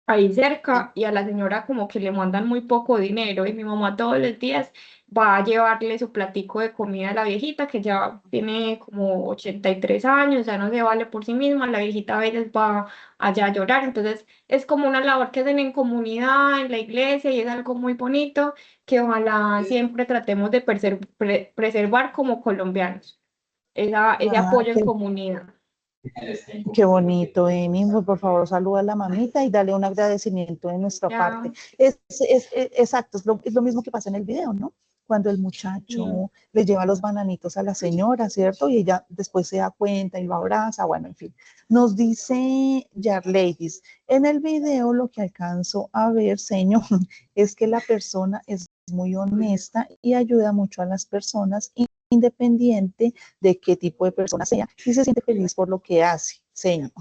ahí cerca y a la señora como que le mandan muy poco dinero y mi mamá todos los días va a llevarle su platico de comida a la viejita que ya tiene como 83 años, ya no se vale por sí misma, la viejita a veces va allá a llorar, entonces es como una labor que hacen en comunidad, en la iglesia y es algo muy bonito que ojalá siempre tratemos de preservar como colombianos, ese Ah, apoyo en comunidad. qué bonito, Emi. Por favor, saluda a la mamita y dale un agradecimiento de nuestra parte. Ya, Exacto, es lo mismo que pasa en el video, ¿no? Cuando el sí. muchacho le lleva los bananitos a la señora, ¿cierto? Y ella después se da cuenta y lo abraza, bueno, en fin. Nos dice Ladies, en el video lo que alcanzo a ver, señor, es que la persona es muy honesta y ayuda mucho a las personas independiente de qué tipo de persona sea y se siente feliz por lo que hace, señor.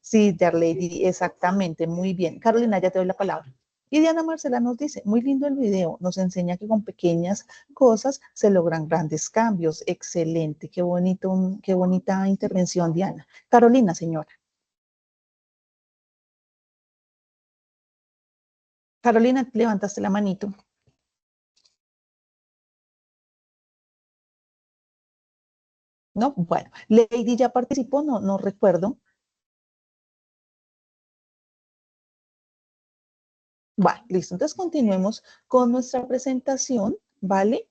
Sí, Darlady, exactamente, muy bien. Carolina, ya te doy la palabra. Y Diana Marcela nos dice, muy lindo el video, nos enseña que con pequeñas cosas se logran grandes cambios. Excelente, qué bonito, qué bonita intervención, Diana. Carolina, señora. Carolina, levantaste la manito. ¿No? Bueno, Lady ya participó, no recuerdo. Bueno, listo. Entonces continuemos con nuestra presentación, ¿vale?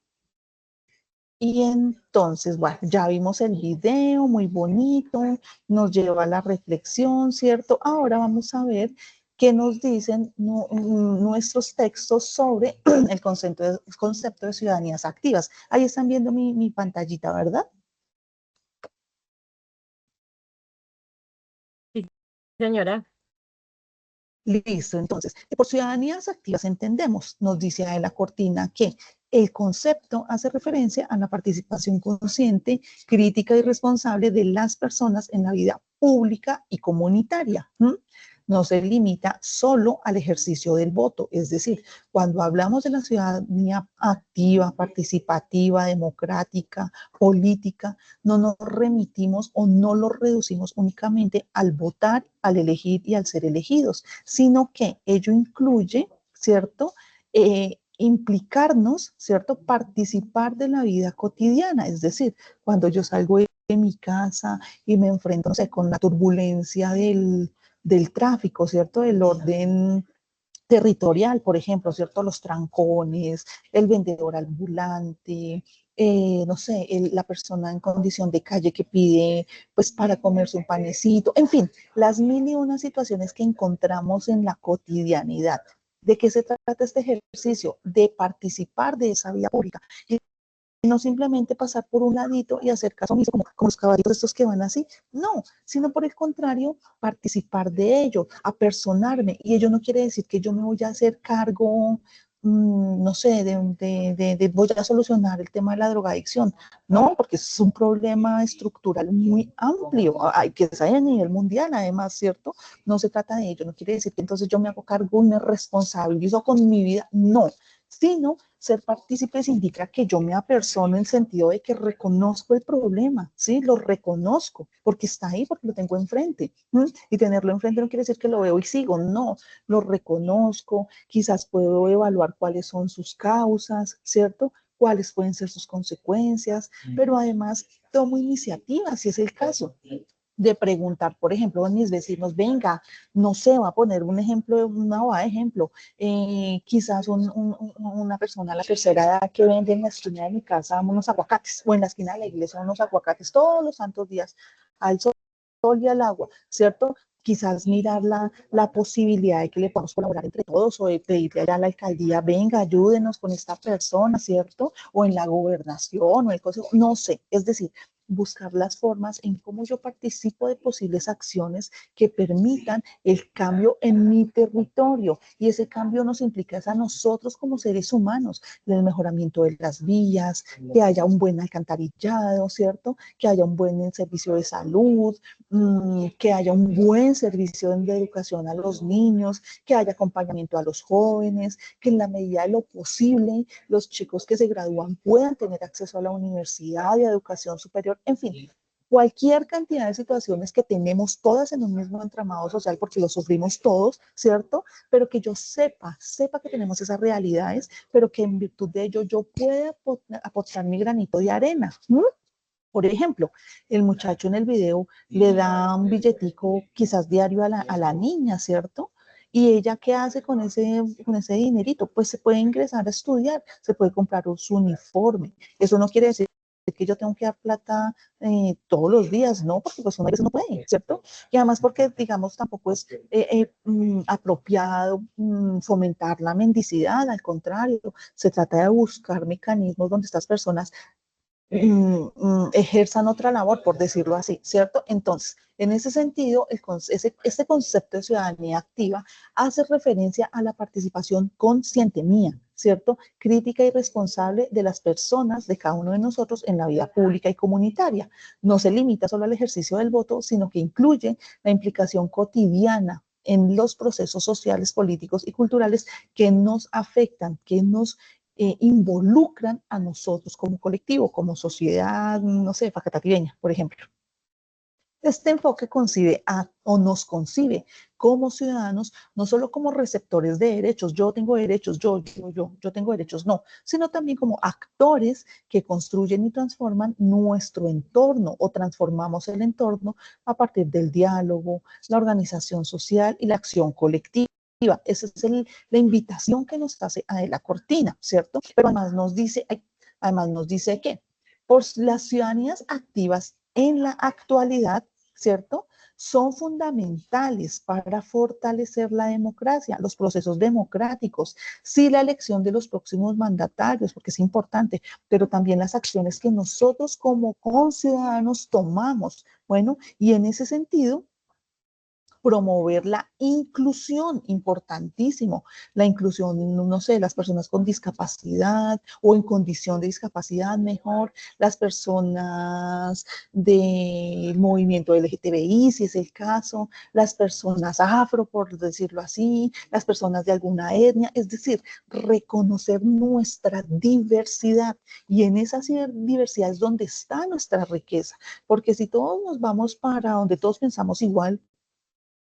Y entonces, bueno, ya vimos el video, muy bonito, nos lleva a la reflexión, ¿cierto? Ahora vamos a ver qué nos dicen nuestros textos sobre el concepto de ciudadanías activas. Ahí están viendo mi pantallita, ¿verdad? Sí, señora. Listo, entonces, por ciudadanías activas entendemos, nos dice ahí la cortina, que el concepto hace referencia a la participación consciente, crítica y responsable de las personas en la vida pública y comunitaria. No se limita solo al ejercicio del voto, es decir, cuando hablamos de la ciudadanía activa, participativa, democrática, política, no nos remitimos o no lo reducimos únicamente al votar, al elegir y al ser elegidos, sino que ello incluye, ¿cierto? Implicarnos, ¿cierto? Participar de la vida cotidiana, es decir, cuando yo salgo de mi casa y me enfrento, no sé, con la turbulencia del tráfico, ¿cierto? Del orden territorial, por ejemplo, ¿cierto? Los trancones, el vendedor ambulante, no sé, la persona en condición de calle que pide, pues, para comerse un panecito, en fin, las mil y una situaciones que encontramos en la cotidianidad. ¿De qué se trata este ejercicio? De participar de esa vida pública. Y no simplemente pasar por un ladito y hacer caso omiso como los caballitos estos que van así, no, sino por el contrario, participar de ello, apersonarme, y ello no quiere decir que yo me voy a hacer cargo, no sé, voy a solucionar el tema de la drogadicción, no, porque es un problema estructural muy amplio, hay que ser a nivel mundial además, ¿cierto? No se trata de ello, no quiere decir que entonces yo me hago cargo y me responsabilizo con mi vida, no, sino ser partícipes indica que yo me apersono en el sentido de que reconozco el problema, ¿sí? Lo reconozco porque está ahí, porque lo tengo enfrente. Y tenerlo enfrente no quiere decir que lo veo y sigo, no, lo reconozco, quizás puedo evaluar cuáles son sus causas, ¿cierto? Cuáles pueden ser sus consecuencias, pero además tomo iniciativa, si es el caso de preguntar, por ejemplo, a mis vecinos, venga, no sé, va a poner un ejemplo, una hoja de ejemplo, quizás una persona a la tercera edad que vende en la esquina de mi casa unos aguacates, o en la esquina de la iglesia unos aguacates todos los santos días, al sol y al agua, ¿cierto? Quizás mirar la posibilidad de que le podamos colaborar entre todos o de pedirle allá a la alcaldía, venga, ayúdenos con esta persona, ¿cierto? O en la gobernación o el consejo, no sé, es decir, buscar las formas en cómo yo participo de posibles acciones que permitan el cambio en mi territorio. Y ese cambio nos implica a nosotros como seres humanos, el mejoramiento de las vías, que haya un buen alcantarillado, ¿cierto? Que haya un buen servicio de salud, que haya un buen servicio de educación a los niños, que haya acompañamiento a los jóvenes, que en la medida de lo posible los chicos que se gradúan puedan tener acceso a la universidad y a educación superior, en fin, cualquier cantidad de situaciones que tenemos todas en un mismo entramado social, porque lo sufrimos todos, ¿cierto? Pero que yo sepa que tenemos esas realidades, pero que en virtud de ello yo pueda aportar mi granito de arena. Por ejemplo, el muchacho en el video le da un billetico quizás diario a la niña, ¿cierto? ¿Y ella qué hace con ese dinerito? Pues se puede ingresar a estudiar, se puede comprar su uniforme. Eso no quiere decir que yo tengo que dar plata todos los días, no, porque pues uno a veces no puede, ¿cierto? Y además porque, digamos, tampoco es apropiado fomentar la mendicidad, al contrario, se trata de buscar mecanismos donde estas personas ejerzan otra labor, por decirlo así, ¿cierto? Entonces, en ese sentido, este concepto de ciudadanía activa hace referencia a la participación consciente mía, ¿cierto? Crítica y responsable de las personas, de cada uno de nosotros en la vida pública y comunitaria. No se limita solo al ejercicio del voto, sino que incluye la implicación cotidiana en los procesos sociales, políticos y culturales que nos afectan, que nos involucran a nosotros como colectivo, como sociedad, no sé, facatativena, por ejemplo. Este enfoque nos concibe como ciudadanos, no solo como receptores de derechos, yo tengo derechos, yo tengo derechos, no, sino también como actores que construyen y transforman nuestro entorno o transformamos el entorno a partir del diálogo, la organización social y la acción colectiva. Esa es la invitación que nos hace Adela Cortina, ¿cierto? Pero además nos dice que por las ciudadanías activas en la actualidad, ¿cierto? Son fundamentales para fortalecer la democracia, los procesos democráticos, sí la elección de los próximos mandatarios, porque es importante, pero también las acciones que nosotros como conciudadanos tomamos. Bueno, y en ese sentido, promover la inclusión, importantísimo, la inclusión, no sé, las personas con discapacidad o en condición de discapacidad mejor, las personas del movimiento LGTBI, si es el caso, las personas afro, por decirlo así, las personas de alguna etnia, es decir, reconocer nuestra diversidad y en esa diversidad es donde está nuestra riqueza, porque si todos nos vamos para donde todos pensamos igual,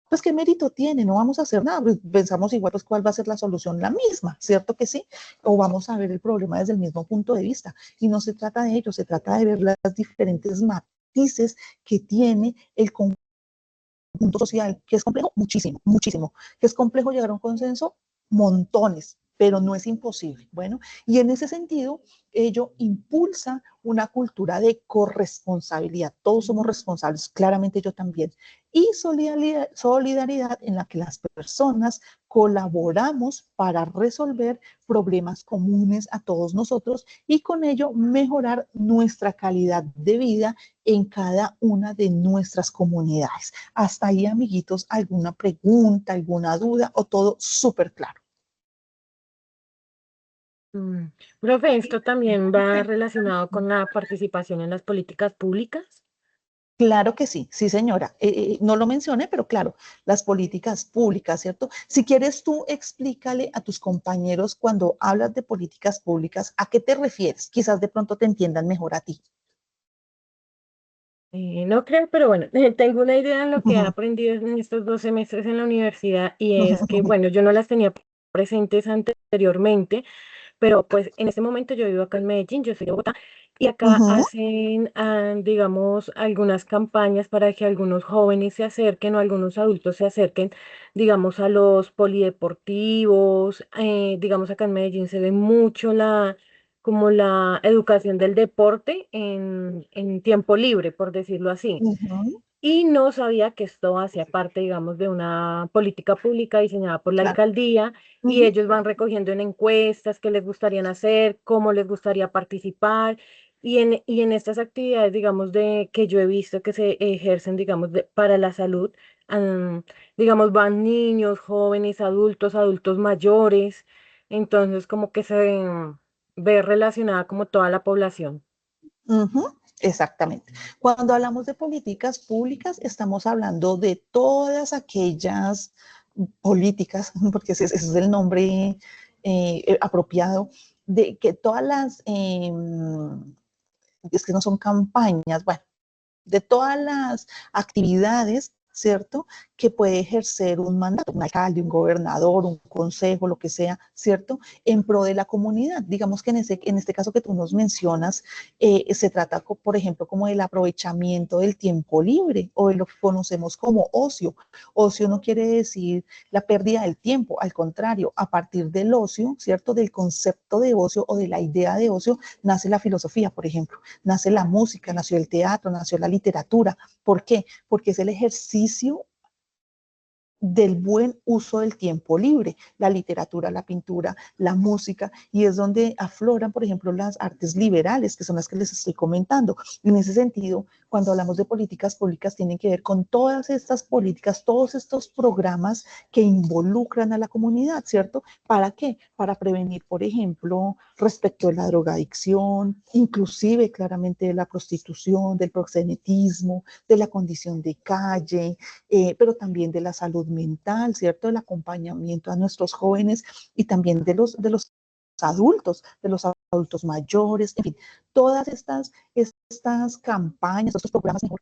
pues qué mérito tiene, no vamos a hacer nada, pues pensamos igual, pues cuál va a ser la solución, la misma, ¿cierto que sí? O vamos a ver el problema desde el mismo punto de vista. Y no se trata de ello, se trata de ver las diferentes matices que tiene el conjunto social, que es complejo, muchísimo, muchísimo, que es complejo llegar a un consenso, montones, pero no es imposible. Bueno, y en ese sentido, ello impulsa una cultura de corresponsabilidad. Todos somos responsables, claramente yo también. Y solidaridad en la que las personas colaboramos para resolver problemas comunes a todos nosotros y con ello mejorar nuestra calidad de vida en cada una de nuestras comunidades. Hasta ahí, amiguitos, ¿alguna pregunta, alguna duda o todo súper claro? Profe, ¿esto también va relacionado con la participación en las políticas públicas? Claro que sí, sí señora. No lo mencioné, pero claro, las políticas públicas, ¿cierto? Si quieres tú explícale a tus compañeros cuando hablas de políticas públicas, ¿a qué te refieres? Quizás de pronto te entiendan mejor a ti. No creo, pero bueno, tengo una idea de lo que he Ujú, aprendido en estos 2 semestres en la universidad y ujú, es que, ujú, bueno, yo no las tenía presentes anteriormente, pero pues en este momento yo vivo acá en Medellín, yo soy de Bogotá, y acá ujú, hacen, digamos, algunas campañas para que algunos jóvenes se acerquen o algunos adultos se acerquen, digamos, a los polideportivos. Digamos, acá en Medellín se ve mucho como la educación del deporte en tiempo libre, por decirlo así. ujú, Y no sabía que esto hacía parte, digamos, de una política pública diseñada por la claro. alcaldía y Ujú, ellos van recogiendo en encuestas qué les gustaría hacer, cómo les gustaría participar y en estas actividades, digamos, de que yo he visto que se ejercen, digamos, para la salud, am, digamos, van niños, jóvenes, adultos mayores, entonces como que se ve relacionada como toda la población. ujú, exactamente. Cuando hablamos de políticas públicas, estamos hablando de todas aquellas políticas, porque ese es el nombre apropiado, de que todas las, es que no son campañas, bueno, de todas las actividades, ¿cierto? Que puede ejercer un mandato, un alcalde, un gobernador, un consejo, lo que sea, ¿cierto? En pro de la comunidad. Digamos que en este caso que tú nos mencionas, se trata, por ejemplo, como del aprovechamiento del tiempo libre o de lo que conocemos como ocio. Ocio no quiere decir la pérdida del tiempo, al contrario, a partir del ocio, ¿cierto? Del concepto de ocio o de la idea de ocio, nace la filosofía, por ejemplo, nace la música, nació el teatro, nació la literatura. ¿Por qué? Porque es el ejercicio del buen uso del tiempo libre, la literatura, la pintura, la música, y es donde afloran, por ejemplo, las artes liberales, que son las que les estoy comentando. En ese sentido, cuando hablamos de políticas públicas, tienen que ver con todas estas políticas, todos estos programas que involucran a la comunidad, ¿cierto? ¿Para qué? Para prevenir, por ejemplo, respecto de la drogadicción, inclusive claramente de la prostitución, del proxenetismo, de la condición de calle, pero también de la salud mental, ¿cierto? El acompañamiento a nuestros jóvenes y también de los adultos mayores, en fin, todas estas campañas, estos programas mejor,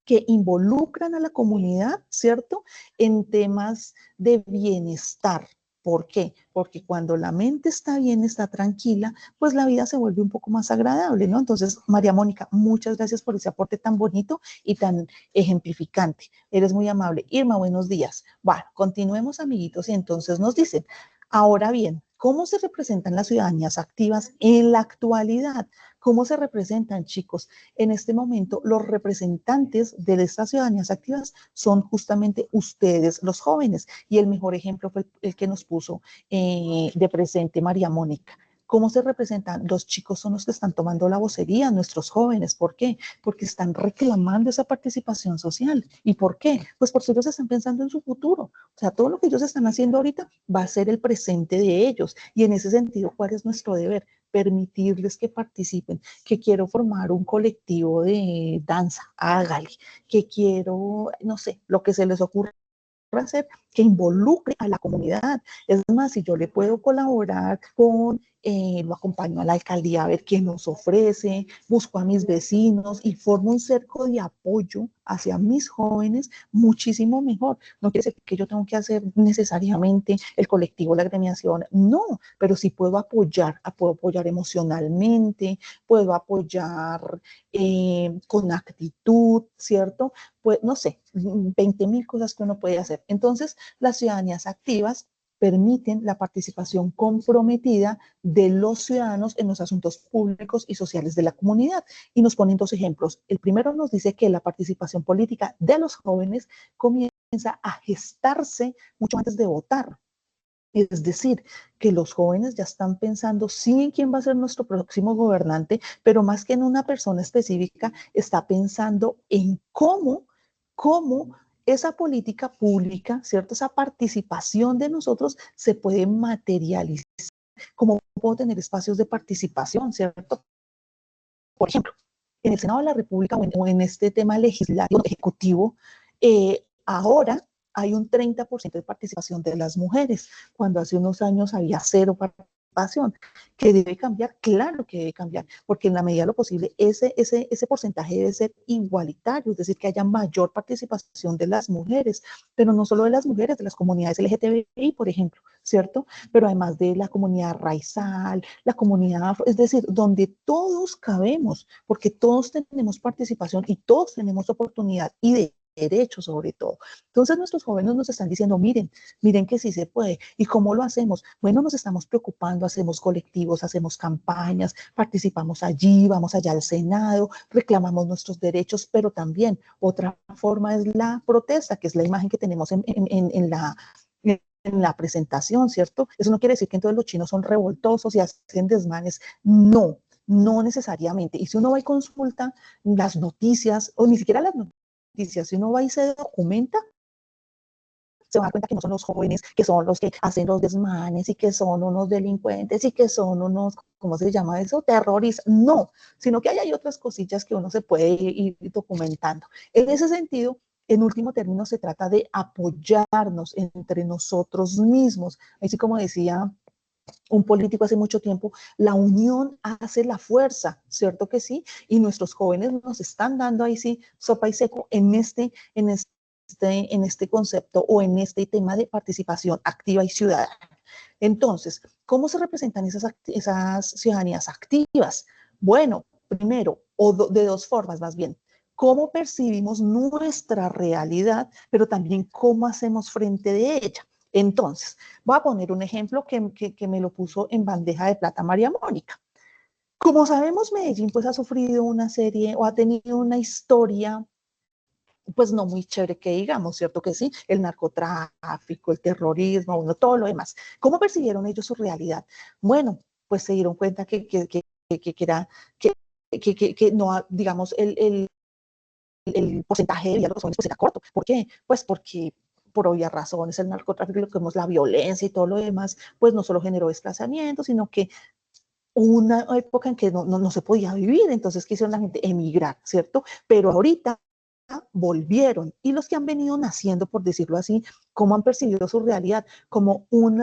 que involucran a la comunidad, ¿cierto? En temas de bienestar. ¿Por qué? Porque cuando la mente está bien, está tranquila, pues la vida se vuelve un poco más agradable, ¿no? Entonces, María Mónica, muchas gracias por ese aporte tan bonito y tan ejemplificante. Eres muy amable. Irma, buenos días. Bueno, continuemos, amiguitos, y entonces nos dicen, ahora bien, ¿cómo se representan las ciudadanías activas en la actualidad? ¿Cómo se representan, chicos? En este momento, los representantes de estas ciudadanías activas son justamente ustedes, los jóvenes, y el mejor ejemplo fue el que nos puso de presente María Mónica. ¿Cómo se representan? Los chicos son los que están tomando la vocería, nuestros jóvenes. ¿Por qué? Porque están reclamando esa participación social. ¿Y por qué? Pues porque ellos están pensando en su futuro. O sea, todo lo que ellos están haciendo ahorita va a ser el presente de ellos. Y en ese sentido, ¿cuál es nuestro deber? Permitirles que participen, que quiero formar un colectivo de danza, hágale, que quiero, no sé, lo que se les ocurra hacer, que involucre a la comunidad. Es más, si yo le puedo colaborar con, lo acompaño a la alcaldía a ver qué nos ofrece, busco a mis vecinos y formo un cerco de apoyo hacia mis jóvenes, muchísimo mejor. No quiere decir que yo tengo que hacer necesariamente el colectivo, la agremiación, no, pero sí puedo apoyar emocionalmente, puedo apoyar con actitud, ¿cierto? Pues no sé, 20.000 cosas que uno puede hacer. Entonces, las ciudadanías activas permiten la participación comprometida de los ciudadanos en los asuntos públicos y sociales de la comunidad. Y nos ponen dos ejemplos. El primero nos dice que la participación política de los jóvenes comienza a gestarse mucho antes de votar. Es decir, que los jóvenes ya están pensando sí en quién va a ser nuestro próximo gobernante, pero más que en una persona específica, está pensando en cómo esa política pública, ¿cierto? Esa participación de nosotros se puede materializar. ¿Cómo puedo tener espacios de participación, ¿cierto? Por ejemplo, en el Senado de la República o en este tema legislativo, ejecutivo, ahora hay un 30% de participación de las mujeres, cuando hace unos años había cero participación. ¿Que debe cambiar? Claro que debe cambiar, porque en la medida de lo posible ese porcentaje debe ser igualitario, es decir, que haya mayor participación de las mujeres, pero no solo de las mujeres, de las comunidades LGTBI, por ejemplo, ¿cierto? Pero además de la comunidad raizal, la comunidad afro, es decir, donde todos cabemos, porque todos tenemos participación y todos tenemos oportunidad y de derecho sobre todo. Entonces nuestros jóvenes nos están diciendo, miren que sí se puede. ¿Y cómo lo hacemos? Bueno, nos estamos preocupando, hacemos colectivos, hacemos campañas, participamos allí, vamos allá al Senado, reclamamos nuestros derechos, pero también otra forma es la protesta, que es la imagen que tenemos en la presentación, ¿cierto? Eso no quiere decir que entonces los chinos son revoltosos y hacen desmanes. No, no necesariamente. Y si uno va y consulta las noticias, o ni siquiera las noticias, si uno va y se documenta, se va a dar cuenta que no son los jóvenes, que son los que hacen los desmanes y que son unos delincuentes y que son unos, ¿cómo se llama eso? Terroristas. No, sino que hay otras cosillas que uno se puede ir documentando. En ese sentido, en último término, se trata de apoyarnos entre nosotros mismos. Así como decía un político hace mucho tiempo, la unión hace la fuerza, ¿cierto que sí? Y nuestros jóvenes nos están dando ahí sí sopa y seco en este concepto o en este tema de participación activa y ciudadana. Entonces, ¿cómo se representan esas ciudadanías activas? Bueno, primero, de dos formas más bien. Cómo percibimos nuestra realidad, pero también cómo hacemos frente de ella. Entonces, voy a poner un ejemplo que me lo puso en bandeja de plata María Mónica. Como sabemos, Medellín pues ha sufrido una serie o ha tenido una historia pues no muy chévere que digamos, ¿cierto que sí? El narcotráfico, el terrorismo, bueno, todo lo demás. ¿Cómo percibieron ellos su realidad? Bueno, pues se dieron cuenta que no, digamos, el porcentaje de vida de los jóvenes pues era corto. ¿Por qué? Pues porque por obvias razones el narcotráfico, lo que vemos, la violencia y todo lo demás, pues no solo generó desplazamiento, sino que una época en que no se podía vivir, entonces quisieron la gente emigrar, ¿cierto? Pero ahorita volvieron y los que han venido naciendo, por decirlo así, cómo han percibido su realidad como un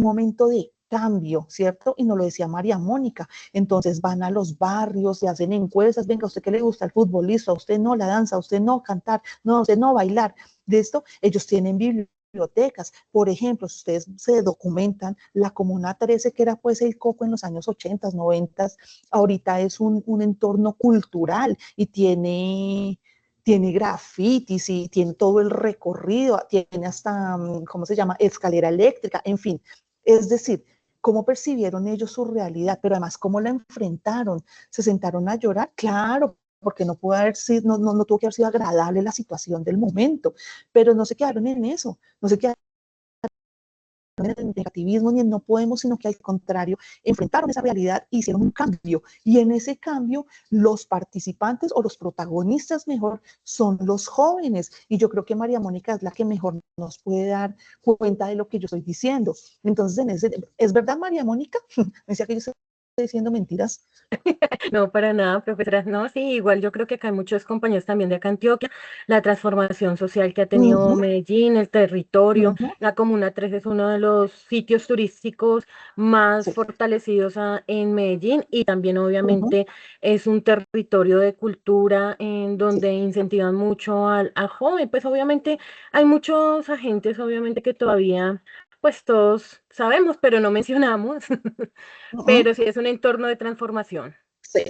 momento de cambio, ¿cierto? Y nos lo decía María Mónica. Entonces van a los barrios y hacen encuestas, venga, ¿a usted qué le gusta el futbolista? ¿A usted no la danza? ¿A usted no cantar? No, ¿a usted no bailar? De esto, ellos tienen bibliotecas. Por ejemplo, si ustedes se documentan, la Comuna 13, que era pues el coco en los años 80, 90, ahorita es un entorno cultural y tiene grafitis y tiene todo el recorrido, tiene hasta, ¿cómo se llama?, escalera eléctrica, en fin. Es decir, cómo percibieron ellos su realidad, pero además cómo la enfrentaron. ¿Se sentaron a llorar? Claro, porque no pudo haber sido, no tuvo que haber sido agradable la situación del momento, pero no se quedaron en eso, no se quedaron en el negativismo ni en no podemos, sino que al contrario, enfrentaron esa realidad, hicieron un cambio, y en ese cambio los participantes o los protagonistas mejor son los jóvenes, y yo creo que María Mónica es la que mejor nos puede dar cuenta de lo que yo estoy diciendo. Entonces, ¿es verdad, María Mónica? Me decía que yo estoy diciendo mentiras. No, para nada, profesora. No, sí, igual yo creo que acá hay muchos compañeros también de acá Antioquia, la transformación social que ha tenido Medellín, el territorio, la Comuna 3 es uno de los sitios turísticos más Sí. fortalecidos en Medellín, y también obviamente es un territorio de cultura en donde incentivan mucho al joven. Pues obviamente hay muchos agentes, obviamente que todavía, pues todos sabemos, pero no mencionamos, pero sí es un entorno de transformación. Sí,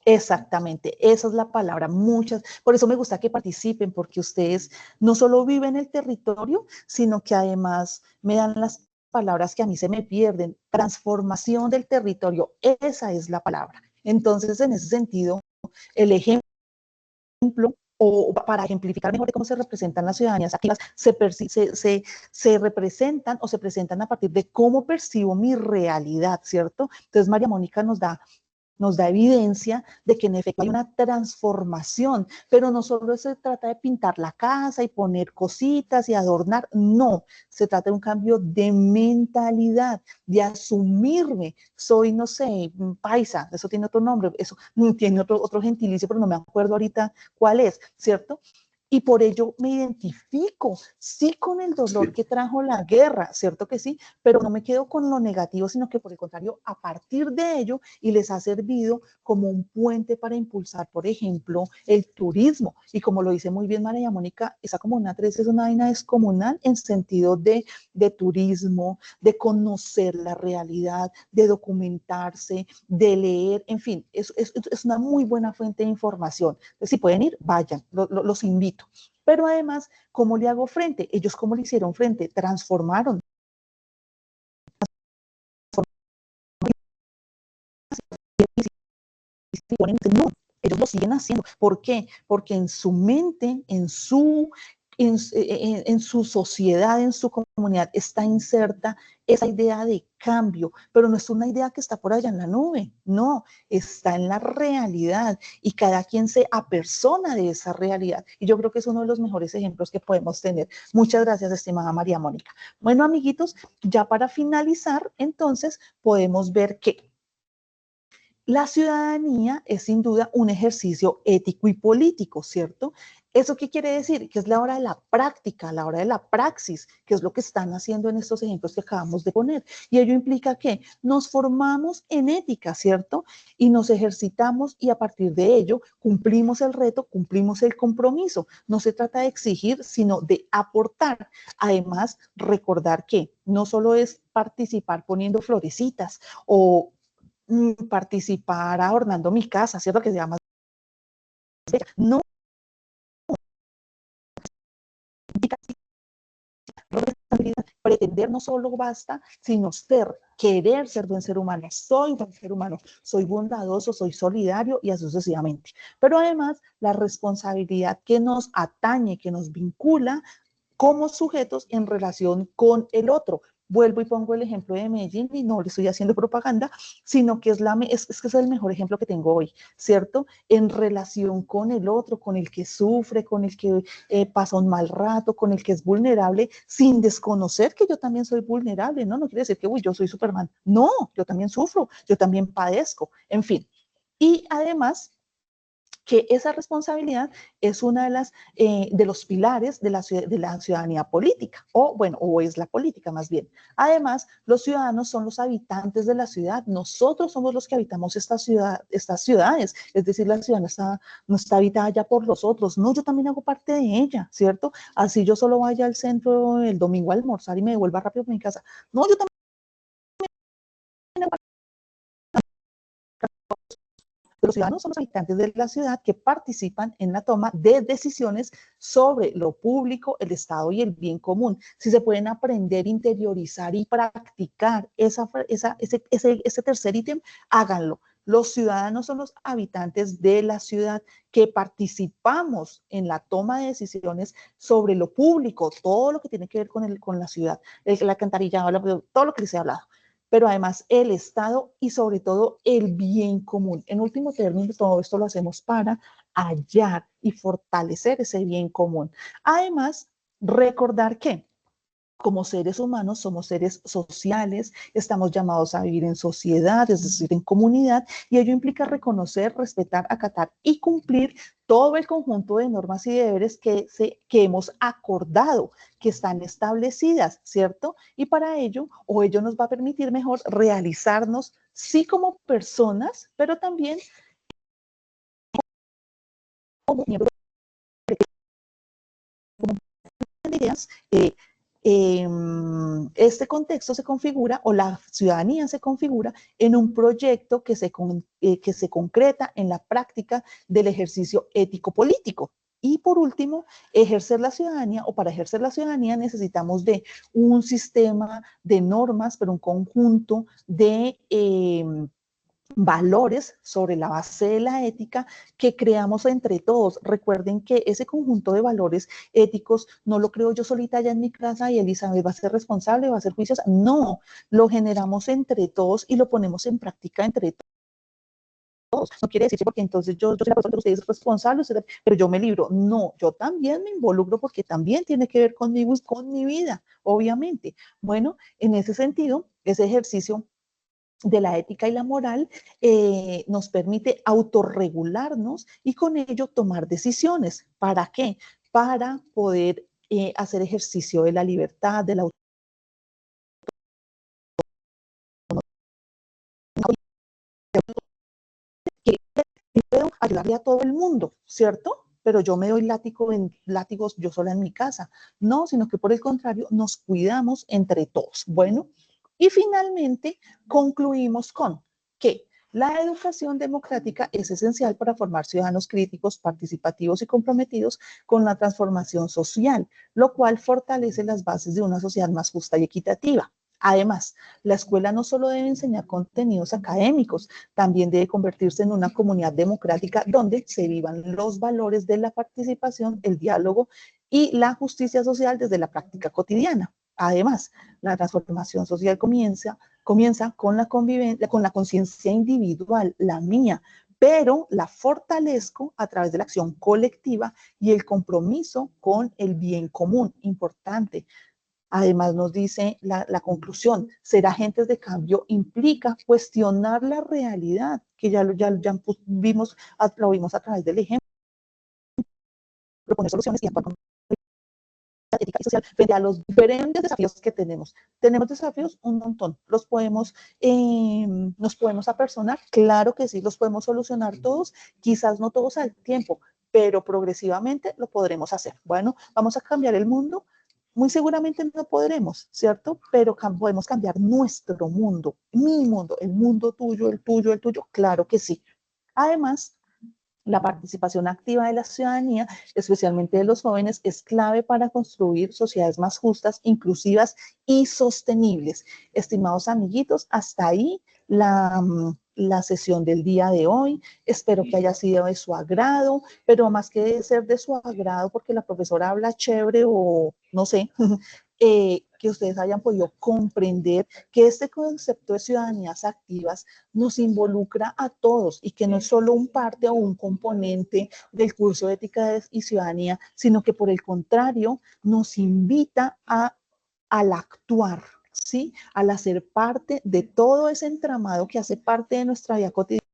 exactamente, esa es la palabra, muchas, por eso me gusta que participen, porque ustedes no solo viven el territorio, sino que además me dan las palabras que a mí se me pierden, transformación del territorio, esa es la palabra. Entonces, en ese sentido, el ejemplo, o para ejemplificar mejor de cómo se representan las ciudadanías activas, se representan o se presentan a partir de cómo percibo mi realidad, ¿cierto? Entonces, María Mónica nos da evidencia de que en efecto hay una transformación, pero no solo se trata de pintar la casa y poner cositas y adornar, no, se trata de un cambio de mentalidad, de asumirme, soy, no sé, paisa, eso tiene otro nombre, eso tiene otro gentilicio, pero no me acuerdo ahorita cuál es, ¿cierto? Y por ello me identifico, sí, con el dolor que trajo la guerra, cierto que sí, pero no me quedo con lo negativo, sino que por el contrario, a partir de ello, y les ha servido como un puente para impulsar, por ejemplo, el turismo. Y como lo dice muy bien María Mónica, esa Comuna 3 es una vaina descomunal en sentido de turismo, de conocer la realidad, de documentarse, de leer, en fin, es una muy buena fuente de información. Entonces, si pueden ir, vayan, los invito. Pero además, ¿cómo le hago frente? Ellos, ¿cómo le hicieron frente? Transformaron. No, ellos lo siguen haciendo. ¿Por qué? Porque en su mente, en su sociedad, en su comunidad, está inserta esa idea de cambio, pero no es una idea que está por allá en la nube, no, está en la realidad, y cada quien se apersona de esa realidad, y yo creo que es uno de los mejores ejemplos que podemos tener. Muchas gracias, estimada María Mónica. Bueno, amiguitos, ya para finalizar, entonces, podemos ver que la ciudadanía es sin duda un ejercicio ético y político, ¿cierto? ¿Eso qué quiere decir? Que es la hora de la práctica, la hora de la praxis, que es lo que están haciendo en estos ejemplos que acabamos de poner. Y ello implica que nos formamos en ética, ¿cierto? Y nos ejercitamos, y a partir de ello cumplimos el reto, cumplimos el compromiso. No se trata de exigir, sino de aportar. Además, recordar que no solo es participar poniendo florecitas o participar adornando mi casa, ¿cierto? Que se llama. No. Pretender no solo basta, sino querer ser buen ser humano. Soy buen ser humano, soy bondadoso, soy solidario, y así sucesivamente. Pero además, la responsabilidad que nos atañe, que nos vincula como sujetos en relación con el otro. Vuelvo y pongo el ejemplo de Medellín, y no le estoy haciendo propaganda, sino que es que es el mejor ejemplo que tengo hoy, ¿cierto? En relación con el otro, con el que sufre, con el que pasa un mal rato, con el que es vulnerable, sin desconocer que yo también soy vulnerable, ¿no? No quiere decir que, uy, yo soy Superman. No, yo también sufro, yo también padezco, en fin. Y además, que esa responsabilidad es una de los pilares de la ciudadanía política, o bueno, o es la política más bien. Además, los ciudadanos son los habitantes de la ciudad, nosotros somos los que habitamos estas ciudades, es decir, la ciudad no está habitada ya por los otros, no, yo también hago parte de ella, ¿cierto? Así yo solo vaya al centro el domingo a almorzar y me devuelva rápido a mi casa, no, yo también hago parte. Los ciudadanos son los habitantes de la ciudad que participan en la toma de decisiones sobre lo público, el Estado y el bien común. Si se pueden aprender, interiorizar y practicar ese tercer ítem, háganlo. Los ciudadanos son los habitantes de la ciudad que participamos en la toma de decisiones sobre lo público, todo lo que tiene que ver con la ciudad, el alcantarillado, todo lo que les he hablado, pero además el Estado y sobre todo el bien común. En último término, todo esto lo hacemos para hallar y fortalecer ese bien común. Además, recordar que como seres humanos somos seres sociales, estamos llamados a vivir en sociedad, es decir, en comunidad, y ello implica reconocer, respetar, acatar y cumplir todo el conjunto de normas y deberes que hemos acordado, que están establecidas, ¿cierto? Y para ello, o ello nos va a permitir mejor realizarnos, sí como personas, pero también como miembros de ideas, este contexto se configura o la ciudadanía se configura en un proyecto que se concreta en la práctica del ejercicio ético-político. Y por último, ejercer la ciudadanía o para ejercer la ciudadanía necesitamos de un sistema de normas, pero un conjunto de valores sobre la base de la ética que creamos entre todos. Recuerden que ese conjunto de valores éticos no lo creo yo solita allá en mi casa y Elizabeth va a ser responsable, va a ser juiciosa. No, lo generamos entre todos y lo ponemos en práctica entre todos. No quiere decir porque entonces yo soy la persona que usted es responsable, pero yo me libro. No, yo también me involucro porque también tiene que ver conmigo y con mi vida, obviamente. Bueno, en ese sentido, ese ejercicio de la ética y la moral nos permite autorregularnos y con ello tomar decisiones. ¿Para qué? Para poder hacer ejercicio de la libertad, de la autonomía, que puedo ayudarle a todo el mundo, ¿cierto? Pero yo me doy látigos yo sola en mi casa. No, sino que por el contrario, nos cuidamos entre todos. Bueno, y finalmente concluimos con que la educación democrática es esencial para formar ciudadanos críticos, participativos y comprometidos con la transformación social, lo cual fortalece las bases de una sociedad más justa y equitativa. Además, la escuela no solo debe enseñar contenidos académicos, también debe convertirse en una comunidad democrática donde se vivan los valores de la participación, el diálogo y la justicia social desde la práctica cotidiana. Además, la transformación social comienza con la convivencia, con la conciencia individual, la mía, pero la fortalezco a través de la acción colectiva y el compromiso con el bien común, importante. Además nos dice la conclusión, ser agentes de cambio implica cuestionar la realidad, que ya lo vimos a través del ejemplo, proponer soluciones y actuar con ética y social frente a los diferentes desafíos que tenemos. Tenemos desafíos un montón, nos podemos apersonar, claro que sí, los podemos solucionar todos, quizás no todos al tiempo, pero progresivamente lo podremos hacer. Bueno, vamos a cambiar el mundo. Muy seguramente no podremos, ¿cierto? Pero podemos cambiar nuestro mundo, mi mundo, el mundo tuyo, el tuyo, el tuyo, claro que sí. Además, la participación activa de la ciudadanía, especialmente de los jóvenes, es clave para construir sociedades más justas, inclusivas y sostenibles. Estimados amiguitos, hasta ahí la sesión del día de hoy. Espero que haya sido de su agrado, pero más que de ser de su agrado porque la profesora habla chévere o no sé, que ustedes hayan podido comprender que este concepto de ciudadanías activas nos involucra a todos y que no es solo un parte o un componente del curso de ética y ciudadanía, sino que por el contrario nos invita al actuar, ¿sí? Al hacer parte de todo ese entramado que hace parte de nuestra vida cotidiana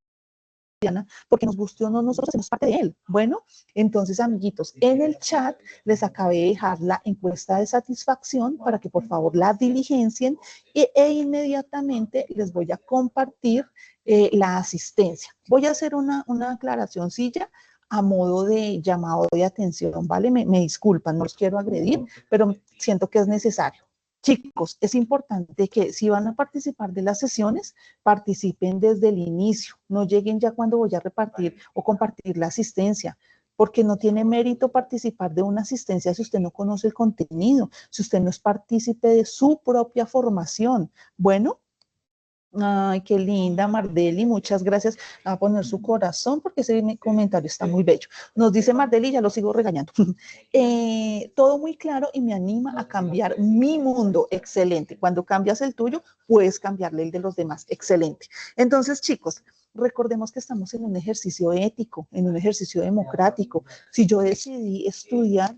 porque nos guste o no, nosotros hacemos parte de él. Bueno, entonces, amiguitos, en el chat les acabé de dejar la encuesta de satisfacción para que por favor la diligencien e inmediatamente les voy a compartir la asistencia. Voy a hacer una aclaracióncilla a modo de llamado de atención, ¿vale? Me disculpan, no los quiero agredir, pero siento que es necesario. Chicos, es importante que si van a participar de las sesiones, participen desde el inicio, no lleguen ya cuando voy a repartir o compartir la asistencia, porque no tiene mérito participar de una asistencia si usted no conoce el contenido, si usted no es partícipe de su propia formación. Bueno, ay, qué linda, Mardeli, muchas gracias. A poner su corazón porque ese comentario está muy bello. Nos dice Mardeli, ya lo sigo regañando. Todo muy claro y me anima a cambiar mi mundo. Excelente. Cuando cambias el tuyo, puedes cambiarle el de los demás. Excelente. Entonces, chicos, recordemos que estamos en un ejercicio ético, en un ejercicio democrático. Si yo decidí estudiar,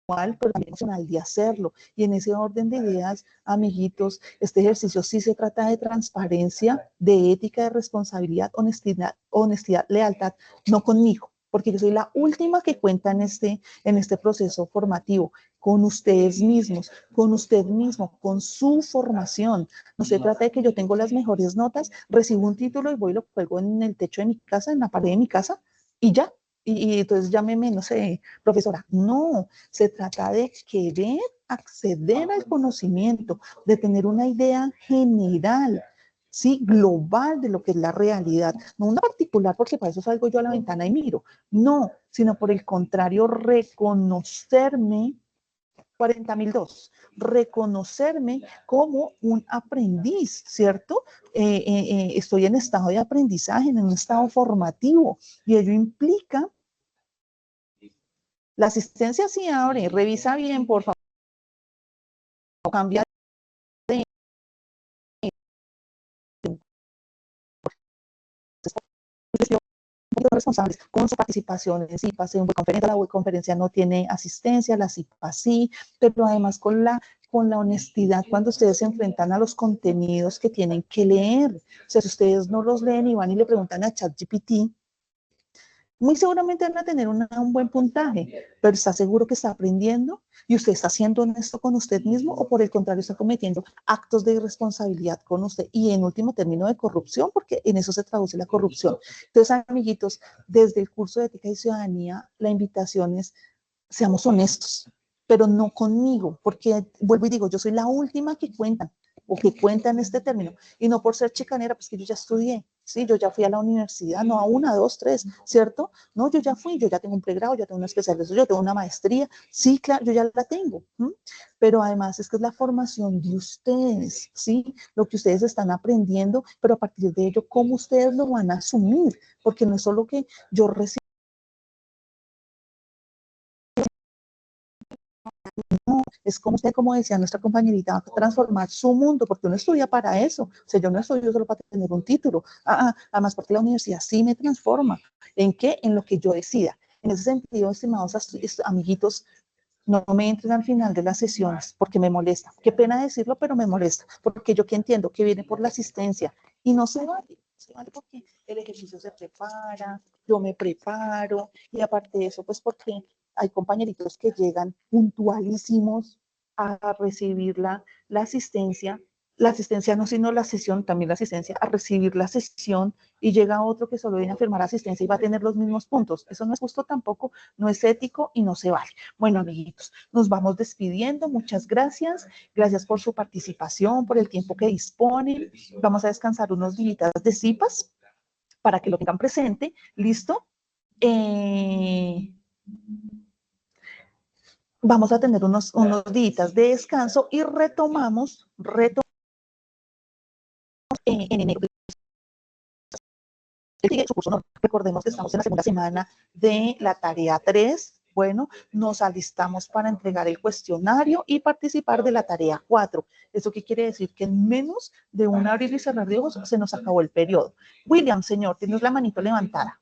pero también emocional de hacerlo. Y en ese orden de ideas, amiguitos, este ejercicio sí se trata de transparencia, de ética, de responsabilidad, honestidad, lealtad, no conmigo, porque yo soy la última que cuenta en este proceso formativo, con ustedes mismos, con usted mismo, con su formación. No se trata de que yo tengo las mejores notas, recibo un título y voy y lo cuelgo en el techo de mi casa, en la pared de mi casa, y ya. Y entonces llámeme, no sé, profesora. No, se trata de querer acceder al conocimiento, de tener una idea general, ¿sí? Global de lo que es la realidad, no una particular porque para eso salgo yo a la ventana y miro, no, sino por el contrario, reconocerme 40.002, reconocerme como un aprendiz, ¿cierto? Estoy en estado de aprendizaje, en un estado formativo, y ello implica la asistencia. Sí abre, revisa bien, por favor, cambia de responsables con su participación en CIPAS, en webconferencia. La webconferencia no tiene asistencia, la CIPAS sí, pero además con la honestidad cuando ustedes se enfrentan a los contenidos que tienen que leer. O sea, si ustedes no los leen y van y le preguntan a ChatGPT, muy seguramente van a tener un buen puntaje, pero ¿está seguro que está aprendiendo? ¿Y usted está siendo honesto con usted mismo o por el contrario está cometiendo actos de irresponsabilidad con usted? Y en último término de corrupción, porque en eso se traduce la corrupción. Entonces, amiguitos, desde el curso de Ética y Ciudadanía, la invitación es, seamos honestos, pero no conmigo, porque vuelvo y digo, yo soy la última que cuenta o que cuenta en este término, y no por ser chicanera, pues que yo ya estudié, ¿sí? Yo ya fui a la universidad, no a una, dos, tres, ¿cierto? No, yo ya fui, yo ya tengo un pregrado, ya tengo una especialización, yo tengo una maestría, sí, claro, yo ya la tengo, pero además es que es la formación de ustedes, ¿sí? Lo que ustedes están aprendiendo, pero a partir de ello, ¿cómo ustedes lo van a asumir? Porque no es solo que yo recibo, no, es como usted, como decía nuestra compañerita, va a transformar su mundo, porque uno estudia para eso. O sea, yo no estudio solo para tener un título. Además, porque la universidad sí me transforma. ¿En qué? En lo que yo decida. En ese sentido, estimados amiguitos, no me entren al final de las sesiones porque me molesta. Qué pena decirlo, pero me molesta. Porque yo que entiendo que viene por la asistencia y no se vale porque el ejercicio se prepara, yo me preparo y aparte de eso, pues porque hay compañeritos que llegan puntualísimos a recibir la asistencia no, sino la sesión, también la asistencia, a recibir la sesión y llega otro que solo viene a firmar asistencia y va a tener los mismos puntos. Eso no es justo tampoco, no es ético y no se vale. Bueno, amiguitos, nos vamos despidiendo. Muchas gracias. Gracias por su participación, por el tiempo que disponen. Vamos a descansar unos días de CIPAS para que lo tengan presente. ¿Listo? Vamos a tener unos días de descanso y retomamos en enero. Su curso, no. Recordemos que estamos en la segunda semana de la tarea 3. Bueno, nos alistamos para entregar el cuestionario y participar de la tarea 4. ¿Eso qué quiere decir? Que en menos de un abrir y cerrar de ojos se nos acabó el periodo. William, señor, tienes la manito levantada.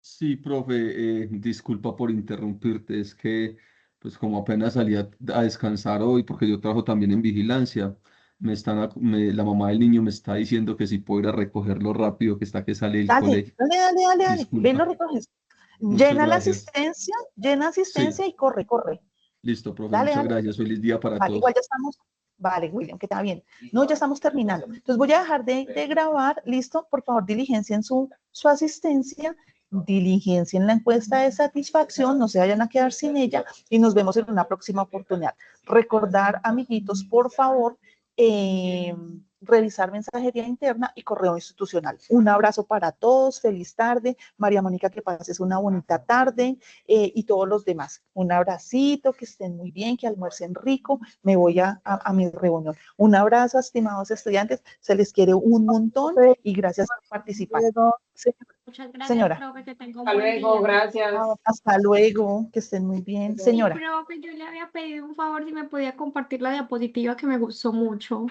Sí, profe, disculpa por interrumpirte, es que pues como apenas salí a descansar hoy, porque yo trabajo también en vigilancia, la mamá del niño me está diciendo que si puedo ir a recogerlo rápido, que está que sale del Dale, colegio. dale. Ven, lo Disculpa. recoges. Muchas Llena la gracias. llena Sí, asistencia y corre. listo, profe. Dale, Muchas dale. gracias. Feliz día para Vale, igual todos. ya estamos. Vale, William, que está bien. No, ya estamos terminando. Entonces voy a dejar de grabar. Listo, por favor, diligencien su asistencia, diligencien la encuesta de satisfacción, no se vayan a quedar sin ella y nos vemos en una próxima oportunidad. Recordar, amiguitos, por favor, revisar mensajería interna y correo institucional. Un abrazo para todos, feliz tarde. María Mónica, que pases una bonita tarde y todos los demás. Un abracito, que estén muy bien, que almuercen rico. Me voy a mi reunión. Un abrazo, estimados estudiantes. Se les quiere un montón y gracias por participar. Muchas gracias, Señora. profe, que tenga un Hasta buen luego, día. gracias. Hasta luego, que estén muy bien. Sí, Señora. Profe, yo le había pedido un favor si me podía compartir la diapositiva que me gustó mucho.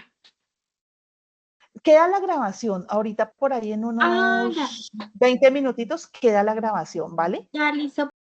Queda la grabación. Ahorita por ahí en Ah, ya, unos 20 minutitos queda la grabación, ¿vale? ya listo.